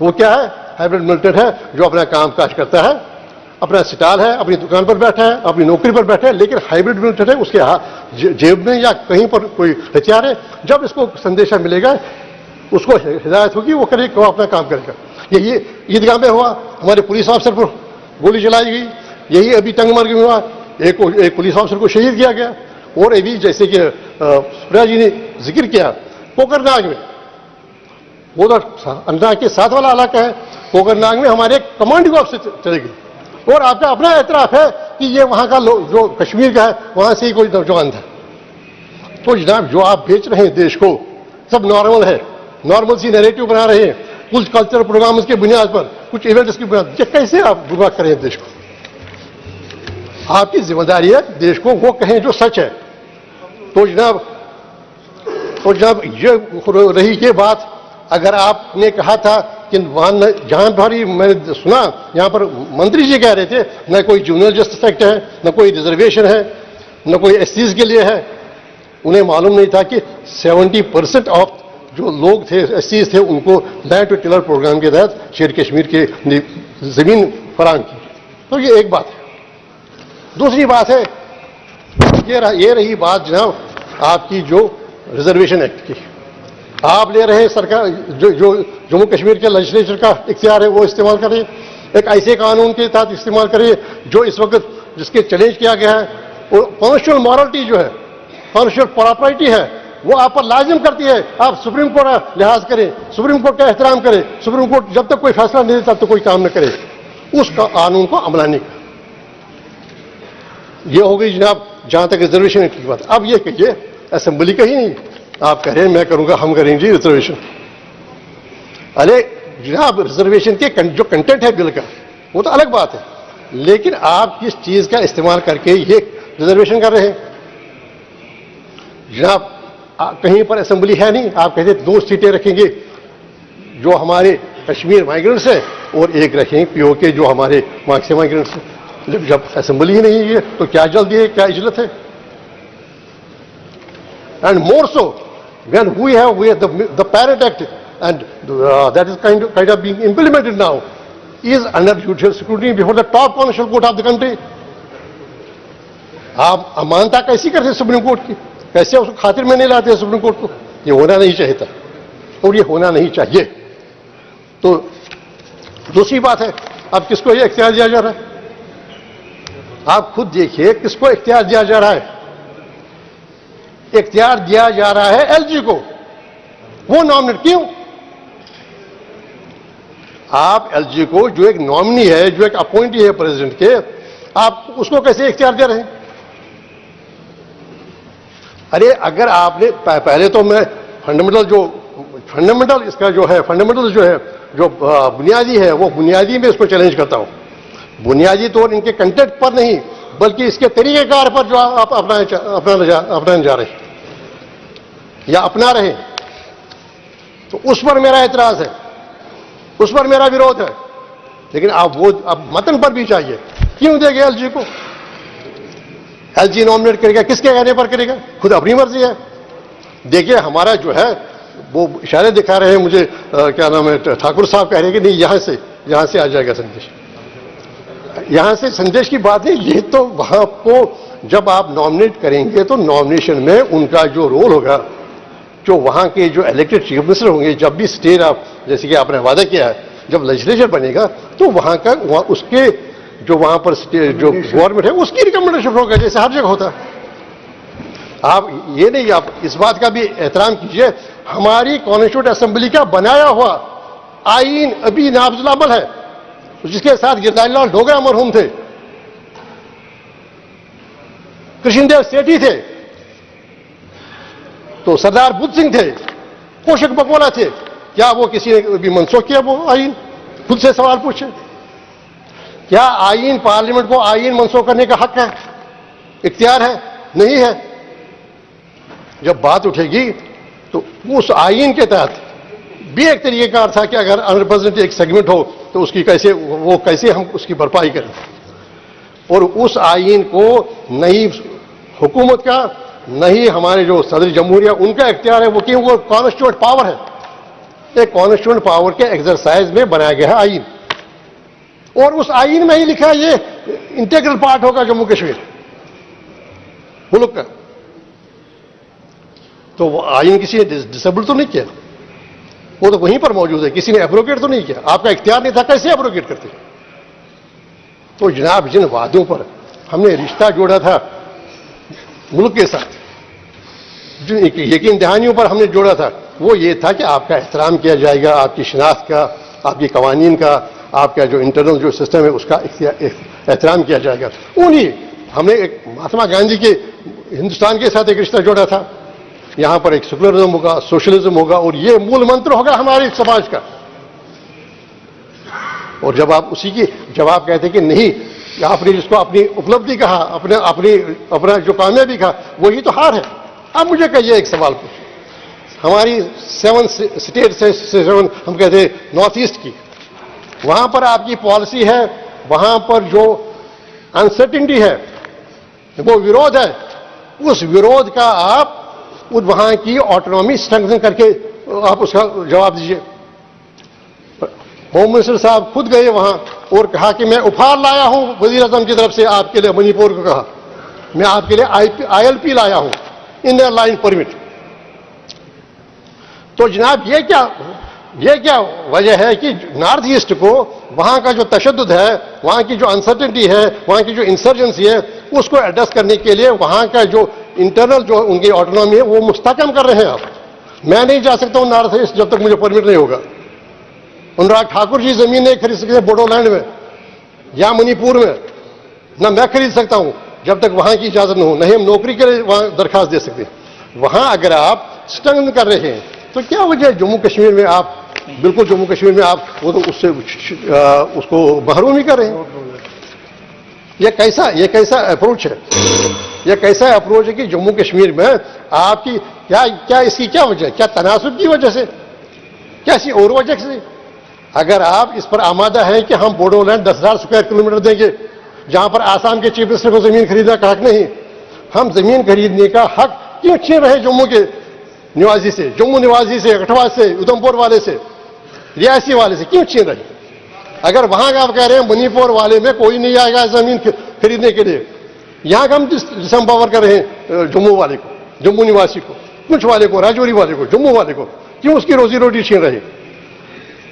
वो क्या है? हाइब्रिड मिलिटेंट है जो अपना काम काज करता है, अपना स्टॉल है, अपनी दुकान पर बैठा है, अपनी नौकरी पर बैठा है, लेकिन हाइब्रिड मिलिटेंट है, उसके जेब में या कहीं पर कोई हथियार है। जब इसको संदेशा मिलेगा, उसको हिदायत होगी, वो करेगा, वो अपना काम करेगा। यही ईदगाह में हुआ, हमारे पुलिस ऑफिसर पर गोली चलाई गई, यही अभी टंगमर्ग में हुआ, एक पुलिस ऑफिसर को शहीद किया गया। और अभी जैसे कि सुप्रिया जी ने जिक्र किया, कोकरनाग में, वो तो अन्ना के साथ वाला इलाका है, कोकरनाग में हमारे कमांडिंग ऑफिसर चले गए, और आपका अपना एतराफ है कि ये वहां का जो कश्मीर का है वहां से ही कोई नौजवान था। तो जनाब जो आप बेच रहे हैं देश को, सब नॉर्मल है, नॉर्मल सी नैरेटिव बना रहे हैं, कुछ कल्चरल प्रोग्राम्स के बुनियाद पर, कुछ इवेंट्स की बुनियाद पर, कैसे आप गुमराह करें देश को? आपकी जिम्मेदारी है देश को वो कहें जो सच है। तो जनाब ये रही ये बात, अगर आपने कहा था कि वहां जहां भारी मैंने सुना यहां पर मंत्री जी कह रहे थे न कोई जूनियर जस्टिस एक्ट है, न कोई रिजर्वेशन है, न कोई SCs के लिए है। उन्हें मालूम नहीं था कि 70% ऑफ जो लोग थे, एससीज थे, उनको लैंड टू टिलर प्रोग्राम के तहत शेर कश्मीर के जमीन फराहम की। तो ये एक बात है। दूसरी बात है, ये रही बात जनाब आपकी जो रिजर्वेशन एक्ट की। आप ले रहे हैं सरकार जो जम्मू कश्मीर के लेजिस्लेचर का इख्तियार है वो इस्तेमाल कर रही है, एक ऐसे कानून के तहत इस्तेमाल कर रही है जो इस वक्त जिसके चैलेंज किया गया है, और कॉन्स्टिट्यूशनल मॉरलिटी जो है, कॉन्स्टिट्यूशनल प्रॉपर्टी है, वो आप पर लाजिम करती है आप सुप्रीम कोर्ट का लिहाज करें, सुप्रीम कोर्ट का एहतराम करें। सुप्रीम कोर्ट जब तक कोई फैसला नहीं देता तब तक कोई काम न करे, उस कानून को अमलाने का। ये हो गई जनाब जहां तक रिजर्वेशन की बात। अब ये कहिए असेंबली का ही नहीं, आप कह रहे हैं मैं करूंगा, हम करेंगे रिजर्वेशन। अरे जनाब रिजर्वेशन के जो कंटेंट है बिल का वो तो अलग बात है, लेकिन आप किस चीज का इस्तेमाल करके ये रिजर्वेशन कर रहे हैं? जनाब कहीं पर असेंबली है नहीं, आप कहते 2 सीटें रखेंगे जो हमारे कश्मीर माइग्रेंट्स है और एक रखेंगे पीओके जो हमारे वहां से माइग्रेंट्स है। जब असेंबली ही नहीं है तो क्या जल्दी है, क्या इजलत है? And more so when we have the Parent Act and that is kind of being implemented now is under judicial scrutiny before the top constitutional court of the country. आप अमानता कैसी करते हैं सुप्रीम कोर्ट की? कैसे उसको खातिर में नहीं लाते सुप्रीम कोर्ट को? ये होना नहीं चाहिए था और ये होना नहीं चाहिए। तो दूसरी बात है, अब किसको ये इख्तियार दिया जा रहा है? आप खुद देखिए किसको इख्तियार दिया जा रहा है। इख्तियार दिया जा रहा है एलजी को। वो नॉमिनेट क्यों? आप एलजी को जो एक नॉमिनी है, जो एक अपॉइंटी है प्रेसिडेंट के, आप उसको कैसे इख्तियार दे रहे हैं? अरे अगर आपने पहले तो मैं फंडामेंटल इसका जो है फंडामेंटल जो है जो बुनियादी है वो बुनियादी में इसको चैलेंज करता हूं। बुनियादी तौर इनके कंटेंट पर नहीं बल्कि इसके तरीकेकार पर जो आप अपनाने जा रहे हैं या अपना रहे हैं, तो उस पर मेरा एतराज है, उस पर मेरा विरोध है। लेकिन आप वो अब मतन पर भी चाहिए। क्यों देंगे एलजी को? एलजी नॉमिनेट करेगा, किसके कहने पर करेगा? खुद अपनी मर्जी है। देखिए हमारा जो है वो इशारे दिखा रहे हैं मुझे, क्या नाम है, ठाकुर साहब कह रहे हैं कि नहीं यहां से आ जाएगा संदेश। यहां से संदेश की बात है, ये तो वहां को जब आप नॉमिनेट करेंगे तो नॉमिनेशन में उनका जो रोल होगा, जो वहां के जो इलेक्टेड चीफ मिनिस्टर होंगे, जब भी स्टेट आप जैसे कि आपने वादा किया है, जब लेजिस्लेचर बनेगा तो वहां का उसके जो वहां पर जो गवर्नमेंट है उसकी रिकमेंडेशन होगा, जैसे हर जगह होता है। आप ये नहीं, आप इस बात का भी एहतराम कीजिए, हमारी कॉन्स्टिट्यूंट असेंबली का बनाया हुआ आईन अभी नाफिजुल अमल है, जिसके साथ गिरधारी लाल डोगरा मरहूम थे, कृष्णदेव सेठी थे, तो सरदार बुद्ध सिंह थे, कोशक बकोला थे। क्या वो किसी ने भी मनसूख किया वो आईन? खुद से सवाल पूछे। क्या आईन पार्लियामेंट को आईन मनसूख करने का हक है, इख्तियार है? नहीं है। जब बात उठेगी तो उस आईन के तहत भी एक तरीकेकार था कि अगर अनरिप्रेजेंटेड एक सेगमेंट हो तो उसकी कैसे हम उसकी भरपाई करें। और उस आईन को नहीं हुकूमत का, नहीं हमारे जो सदर जमहूरिया उनका इख्तियार है, वो क्यों? वो कॉन्स्टिट्यूएंट पावर है। एक कॉन्स्टिट्यूएंट पावर के एक्सरसाइज में बनाया गया है आईन, और उस आईन में ही लिखा है ये इंटीग्रल पार्ट होगा जम्मू कश्मीर मुल्क का। तो वो आईन किसी ने डिसेबल तो नहीं किया, वो तो वहीं पर मौजूद है, किसी ने एब्रोगेट तो नहीं किया। आपका इख्तियार नहीं था, कैसे एब्रोगेट करते? तो जनाब जिन वादों पर हमने रिश्ता जोड़ा था मुल्क के साथ, जिन यकीन दहानियों पर हमने जोड़ा था, वो ये था कि आपका एहतराम किया जाएगा, आपकी शिनाख्त का, आपकी कवानीन का, आपका जो इंटरनल जो सिस्टम है उसका एहतराम किया जाएगा। उन्हीं हमने एक महात्मा गांधी के हिंदुस्तान के साथ एक रिश्ता जोड़ा था। यहां पर एक सेकुलरिज्म होगा, सोशलिज्म होगा, और ये मूल मंत्र होगा हमारे समाज का। और जब आप जब आप कहते कि नहीं, आपने जिसको अपनी उपलब्धि कहा, अपना जो कामयाबी कहा, वही तो हार है। अब मुझे कहिए एक सवाल पूछिए, हमारी 7 स्टेट से 7 हम कहते हैं नॉर्थ ईस्ट की, वहां पर आपकी पॉलिसी है, वहां पर जो अनसर्टिनिटी है, वो विरोध है, उस विरोध का आप वहां की ऑटोनॉमी स्ट्रेंथन करके आप उसका जवाब दीजिए। होम मिनिस्टर साहब खुद गए वहां और कहा कि मैं उपहार लाया हूं वजीर आजम की तरफ से आपके लिए, मणिपुर को कहा मैं आपके लिए ILP लाया हूं, इनर लाइन परमिट। तो जनाब ये क्या वजह है कि नॉर्थ ईस्ट को वहां का जो तशद्दुद है, वहां की जो अनसर्टेनिटी है, वहां की जो इंसर्जेंसी है, उसको एड्रेस करने के लिए वहां का जो इंटरनल जो उनकी ऑटोनॉमी है वो मुस्तकम कर रहे हैं आप। मैं नहीं जा सकता हूं नॉर्थ ईस्ट जब तक मुझे परमिट नहीं होगा। अनुराग ठाकुर जी जमीन नहीं खरीद सकते बोडोलैंड में या मणिपुर में, ना मैं खरीद सकता हूं जब तक वहां की इजाजत न हो, नहीं हम नौकरी के लिए वहां दरखास्त दे सकते। वहां अगर आप स्ट्रगल कर रहे हैं तो क्या वजह है जम्मू कश्मीर में आप बिल्कुल जम्मू कश्मीर में आप वो तो उससे उसको महरूम ही कर रहे हैं। ये कैसा अप्रोच है? यह कैसा अप्रोच है कि जम्मू कश्मीर में आपकी क्या इसकी क्या वजह है? क्या तनासुब की वजह से, क्या ऐसी और वजह से? अगर आप इस पर आमादा हैं कि हम बोडोलैंड 10,000 स्क्वायर किलोमीटर देंगे जहां पर आसाम के चीफ मिनिस्टर को जमीन खरीदने का हक नहीं, हम जमीन खरीदने का हक क्यों छीन रहे जम्मू के निवासी से, जम्मू निवासी से, कठवा से, उधमपुर वाले से, रियासी वाले से क्यों छीन रहे? अगर वहां का आप कह रहे हैं मणिपुर वाले में कोई नहीं आएगा जमीन खरीदने के लिए, यहां का हम डिसम्पावर कर रहे हैं जम्मू वाले को, जम्मू निवासी को, पुंछ वाले को, राजौरी वाले को, जम्मू वाले को, क्यों उसकी रोजी रोटी छीन रहे?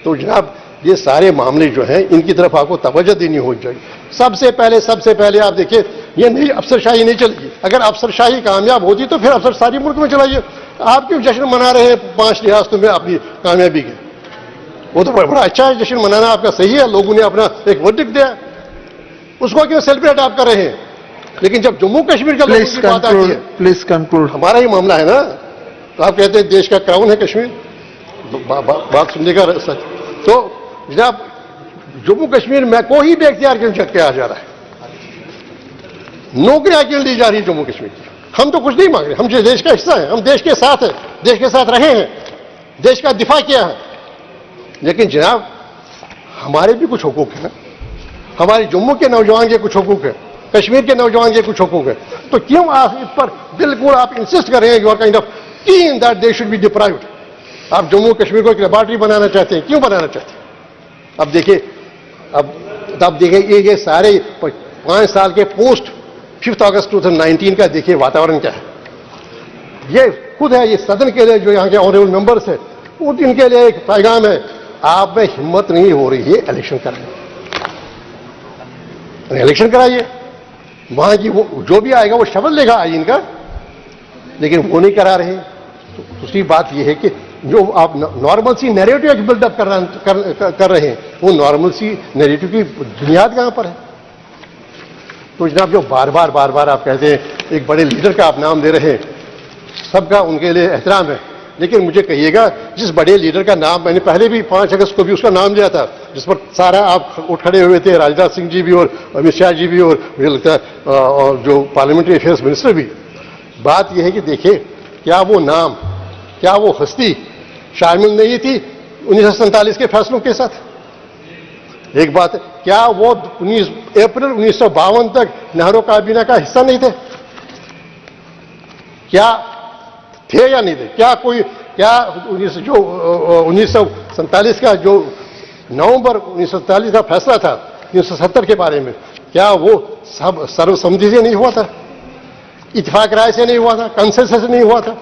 तो जनाब ये सारे मामले जो हैं इनकी तरफ आपको तवज्जो देनी हो जाएगी। सबसे पहले आप देखिए ये नहीं अफसरशाही नहीं चलेगी। अगर अफसरशाही कामयाब होती तो फिर अफसर सारी मुल्क में चलाइए। आप क्यों जश्न मना रहे हैं 5 रियासतों में अपनी कामयाबी के? वो तो बड़ा अच्छा है, जश्न मनाना आपका सही है, लोगों ने अपना एक वर्डिक्ट दिया, उसको क्यों सेलिब्रेट आप कर रहे हैं? लेकिन जब जम्मू कश्मीर का लोगों की बात आती है, प्लीज कंक्लूड। हमारा ही मामला है ना, तो आप कहते हैं देश का क्राउन है कश्मीर, बात सुनने का सच। तो जनाब जम्मू कश्मीर में कोई भी इख्तियार क्यों चक के आ जा रहा है? नौकरियां क्यों दी जा रही है जम्मू कश्मीर की? हम तो कुछ नहीं मांग रहे, हम जो देश का हिस्सा है, हम देश के साथ है, देश के साथ रहे हैं, देश का दिफा किया है, लेकिन जनाब हमारे भी कुछ हुकूक है ना, हमारे जम्मू के नौजवान के कुछ हुकूक है, कश्मीर के नौजवान के कुछ हुकूक है। तो क्यों आप इस पर बिल्कुल आप इंसिस्ट कर रहे हैं, you are kind of keen that they should be deprived. आप जम्मू कश्मीर को एक लेबोरेटरी बनाना चाहते हैं, क्यों बनाना चाहते हैं? अब देखिए ये सारे 5 साल के पोस्ट 5 अगस्त 2019 का देखिए वातावरण क्या है। ये खुद है, ये सदन के लिए जो यहाँ के ऑनरेबल मेंबर्स है उनके लिए एक पैगाम है, आप में हिम्मत नहीं हो रही है इलेक्शन कराने, इलेक्शन कराइए। वहां की वो जो भी आएगा वो शपथ लेगा आईन का, लेकिन वो नहीं करा रहे। तो दूसरी बात यह है कि जो आप नॉर्मल सी नैरेटिव बिल्डअप कर रहे हैं, वो नॉर्मल सी नैरेटिव की बुनियाद कहां पर है? तो जनाब जो बार बार आप कहते हैं एक बड़े लीडर का आप नाम दे रहे हैं, सबका उनके लिए एहतराम है, लेकिन मुझे कहिएगा जिस बड़े लीडर का नाम मैंने पहले भी 5 अगस्त को भी उसका नाम लिया था, जिस पर सारा आप उठ खड़े हुए थे, राजनाथ सिंह जी भी और अमित शाह जी भी और मुझे लगता है और जो पार्लियामेंट्री अफेयर्स मिनिस्टर भी। बात यह है कि देखिए क्या वो नाम, क्या वो हस्ती शामिल नहीं थी 1947 के फैसलों के साथ? एक बात है, क्या वो 19 अप्रैल 1952 तक नेहरू काबीना का हिस्सा नहीं थे? क्या थे या नहीं थे? क्या 1947 का जो नवंबर 1947 का फैसला था 1970 के बारे में, क्या वो सब सर्वसम्मति से नहीं हुआ था? इत्तेफाक राय से नहीं हुआ था? कंसेंसस से नहीं हुआ था?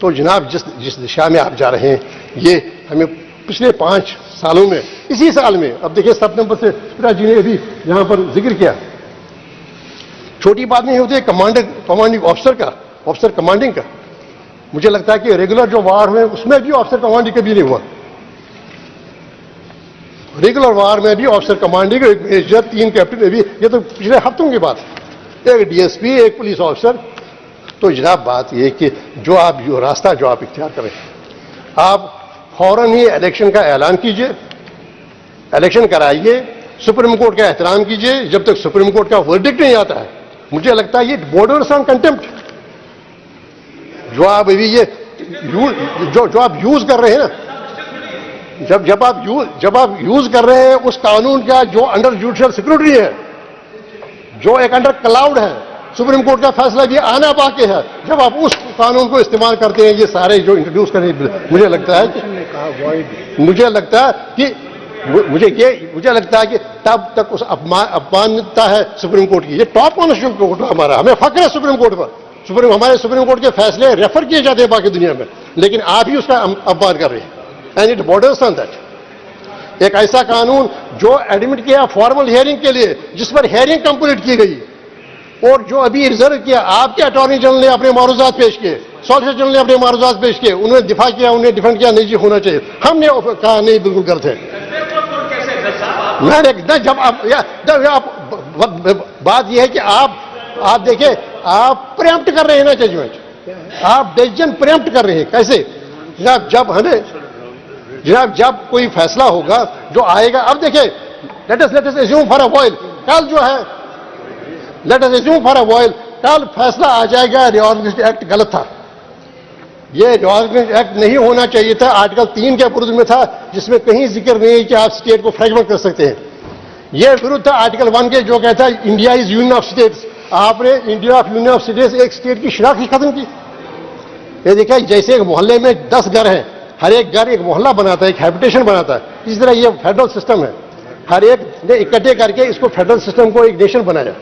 तो जनाब जिस दिशा में आप जा रहे हैं, ये हमें पिछले 5 सालों में, इसी साल में, अब देखिए 7 नंबर से जी ने अभी यहां पर जिक्र किया, छोटी बात नहीं होती है कमांडिंग ऑफिसर कमांडिंग का। मुझे लगता है कि रेगुलर जो वार हुए उसमें भी ऑफिसर कमांडिंग कभी नहीं हुआ। रेगुलर वार में भी ऑफिसर कमांडिंग, एक मेजर, 3 कैप्टन, भी ये तो पिछले हफ्तों की बात है, एक डीएसपी, एक पुलिस ऑफिसर। तो जनाब बात यह कि जो रास्ता जो आप इख्तियार करें, आप फौरन ही इलेक्शन का ऐलान कीजिए, इलेक्शन कराइए, सुप्रीम कोर्ट का एहतराम कीजिए। जब तक सुप्रीम कोर्ट का वर्डिक्ट नहीं आता है, मुझे लगता है ये बॉर्डर्स ऑन कंटेम्प्ट जो आप अभी ये जो आप यूज कर रहे हैं ना, जब आप यूज कर रहे हैं उस कानून का जो अंडर जुडिशियल सिक्योरिटी है, जो एक अंडर क्लाउड है, सुप्रीम कोर्ट का फैसला भी आना बाकी है। जब आप उस कानून को इस्तेमाल करते हैं, ये सारे जो इंट्रोड्यूस करें, मुझे लगता है कि मुझे लगता है कि तब तक उस अपमानता है सुप्रीम कोर्ट की। ये टॉप कॉन्स्टिट्यूशन कोर्ट है हमारा, हमें फख्र है सुप्रीम कोर्ट पर। हमारे सुप्रीम कोर्ट के फैसले रेफर किए जाते हैं बाकी दुनिया में, लेकिन आप ही उसका अपमान कर रहे हैं। And it borders on that. एक ऐसा कानून जो एडमिट किया फॉर्मल हियरिंग के लिए, जिस पर हियरिंग कंप्लीट की गई, और जो अभी रिजर्व किया, आपके अटॉर्नी जनरल ने अपने मारूजात पेश किए, सॉलिसिटर जनरल ने अपने मारूजात पेश किए, उन्होंने दिफा किया, उन्हें डिफेंड किया, नहीं जी होना चाहिए। हमने कहा नहीं, बिल्कुल गलत है। मैंने जब आप बात यह है कि आप देखिए, आप प्रेम्प्ट कर रहे हैं ना जजमेंट, आप डिसीजन प्रेम्प्ट कर रहे हैं। कैसे जनाब, जब कोई फैसला होगा जो आएगा, अब देखिए, let us assume for a while, कल जो है, let us assume for a while, कल फैसला आ जाएगा रिऑर्गेनाइजेशन एक्ट गलत था, ये रिऑर्गेनाइजेशन एक्ट नहीं होना चाहिए था, आर्टिकल 3 के विरुद्ध में था, जिसमें कहीं जिक्र नहीं है कि आप स्टेट को फ्रेगमेंट कर सकते हैं। यह विरुद्ध था आर्टिकल 1 के, जो कहता है India is union of states. आपने India of union of states, एक स्टेट की शनाख्त ही खत्म की। ये देखिए, जैसे एक मोहल्ले में 10 घर हैं, हर एक घर एक मोहल्ला बनाता है, एक हैबिटेशन बनाता है, इस तरह ये फेडरल सिस्टम है। हर एक ने इकट्ठे करके इसको फेडरल सिस्टम को एक नेशन बनाया।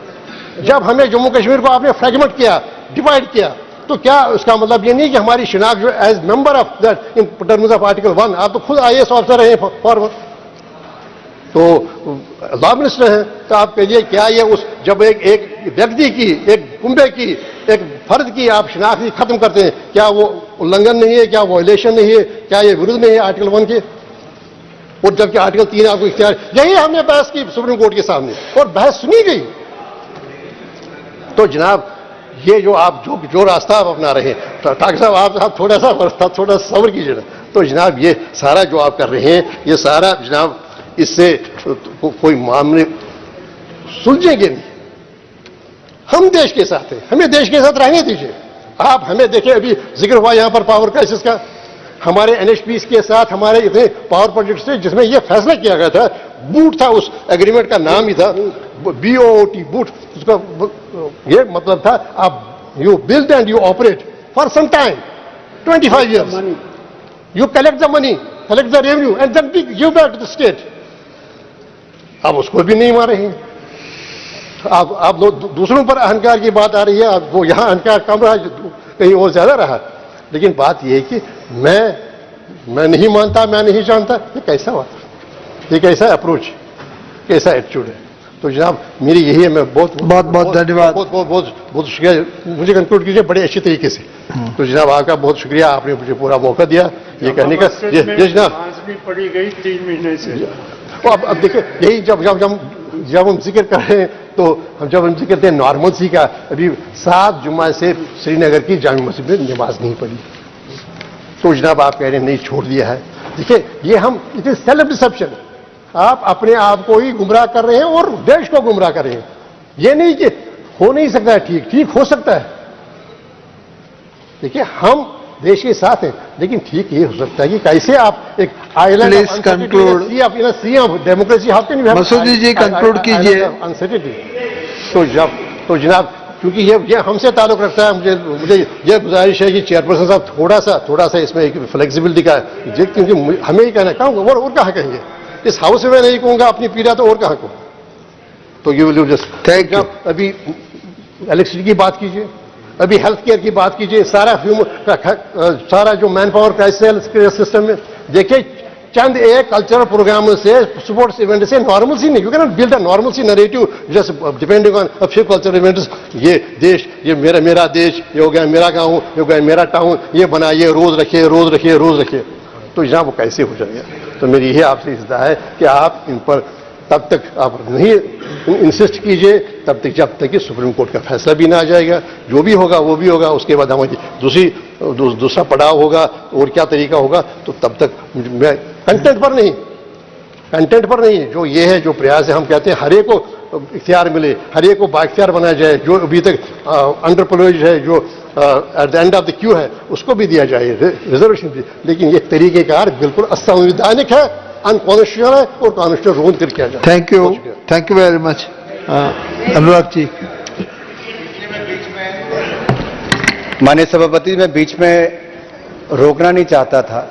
जब हमें जम्मू कश्मीर को आपने फ्रेगमेंट किया, डिवाइड किया, तो क्या उसका मतलब ये नहीं कि हमारी शिनाख्त जो as member of that in terms of article 1, आप तो खुद IAS ऑफिसर रहे फॉरवर्ड, तो लॉ मिनिस्टर हैं, तो आप कहिए क्या ये उस जब एक व्यक्ति की, एक कुंबे की, एक फर्द की आप शिनाख्त खत्म करते हैं, क्या वो उल्लंघन नहीं है, क्या वायलेशन नहीं है, क्या ये विरुद्ध नहीं है आर्टिकल 1 के? और जबकि आर्टिकल 3 आपको इख्तियार, यही हमने बहस की सुप्रीम कोर्ट के सामने, और बहस सुनी गई। तो जनाब, ये जो आप जो रास्ता आप अपना रहे हैं, ठाकुर साहब आप थोड़ा सा सब्र कीजिए ना। तो जनाब, ये सारा जो आप कर रहे हैं, ये सारा जनाब, इससे कोई मामले सुलझेंगे नहीं। हम देश के साथ हैं, हमें देश के साथ रहने दीजिए। आप हमें देखें, अभी जिक्र हुआ यहां पर पावर क्राइसिस का, हमारे NHPs के साथ हमारे इतने पावर प्रोजेक्ट्स थे जिसमें यह फैसला किया गया था, बूट था, उस एग्रीमेंट का नाम ही था BOOT, बूट। उसका ये मतलब था, आप you build and you operate for some time, 25 years, you collect the money, collect the revenue and then give back to the state. अब उसको भी नहीं मारे हैं। आप लोग दूसरों पर अहंकार की बात आ रही है, वो यहां अहंकार कम रहा, कहीं और ज्यादा रहा। लेकिन बात यह है कि मैं नहीं मानता, मैं नहीं जानता, ये कैसा बात, ये कैसा अप्रोच, कैसा एटीट्यूड है? तो जनाब, मेरी यही है, मैं बहुत धन्यवाद, बहुत शुक्रिया। मुझे कंक्लूड कीजिए बड़े अच्छे तरीके से। तो जनाब, आपका बहुत शुक्रिया, आपने मुझे पूरा मौका दिया ये कहने का। ये जनाब पड़ी गई 3 महीने से। तो अब देखिए, यही जब हम जिक्र कर रहे हैं, तो जब हम जिक्र करते हैं नॉर्मलसी का, अभी 7 जुम्मा से श्रीनगर की जामा मस्जिद में नमाज नहीं पढ़ी, तो जनाब आप कह रहे हैं नहीं छोड़ दिया है। देखिए, ये हम इट इज सेल्फ डिसेप्शन, आप अपने आप को ही गुमराह कर रहे हैं और देश को गुमराह कर रहे हैं। ये नहीं कि हो नहीं सकता है, ठीक हो सकता है। देखिए, हम देश के साथ हैं, लेकिन ठीक ये हो सकता है कि कैसे आप एक island please conclude, democracy, how can you have Masoodi ji conclude कीजिए। अनसर्टेनिटी। तो जनाब, क्योंकि ये हमसे ताल्लुक रखता है, मुझे ये गुजारिश है कि चेयरपर्सन साहब थोड़ा सा इसमें एक फ्लेक्सिबिलिटी का, क्योंकि हमें ही कहना कहूँगा, और कहाँ कहेंगे इस हाउस में, नहीं कहूँगा अपनी पीड़ा, तो और कहाँ को। तो ये विल जस्ट थैंक यू। अभी इलेक्ट्रिसिटी की बात कीजिए, अभी हेल्थ केयर की बात कीजिए, सारा जो मैन पावर क्राइसिस सिस्टम में देखिए, चंद एक कल्चरल प्रोग्रामों से, स्पोर्ट्स इवेंट से नॉर्मलसी नहीं, you can not build a normalcy narrative just depending on a few cultural events. ये देश, ये मेरा देश, ये हो गया मेरा गांव, ये हो गया मेरा टाउन, ये बनाइए, रोज रखिए। तो जनाब, वो कैसे हो जाएगा? तो मेरी यही आपसे इज़्ज़त है कि आप इन पर तब तक आप नहीं इंसिस्ट कीजिए, जब तक कि सुप्रीम कोर्ट का फैसला भी ना आ जाएगा। जो भी होगा वो भी होगा, उसके बाद हमारी दूसरा पड़ाव होगा, और क्या तरीका होगा। तो तब तक मैं कंटेंट पर नहीं, जो ये है, जो प्रयास है, हम कहते हैं हर एक को इख्तियार मिले, हर एक को बाइख्तियार बनाया जाए, जो अभी तक अंडर प्रिविलेज्ड है, जो at the end of the Q है, उसको भी दिया जाए रिजर्वेशन भी। लेकिन ये तरीकेकार बिल्कुल असंवैधानिक है, अनकॉन्स्टिट्यूशनल है, और कॉन्स्टिट्यूशन रोन कर किया जाए। Thank you very much. Anurag ji. माननीय सभापति, मैं बीच में रोकना नहीं चाहता था,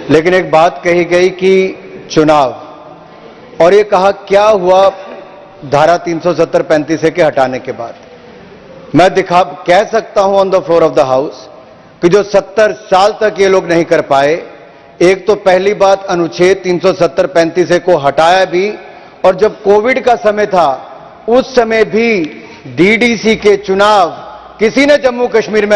लेकिन एक बात कही गई कि चुनाव, और ये कहा क्या हुआ धारा 370-35 के हटाने के बाद। मैं कह सकता हूं on the floor of the house कि जो 70 साल तक ये लोग नहीं कर पाए, एक तो पहली बात अनुच्छेद 370-35 को हटाया भी, और जब कोविड का समय था उस समय भी डीडीसी के चुनाव किसी ने जम्मू कश्मीर में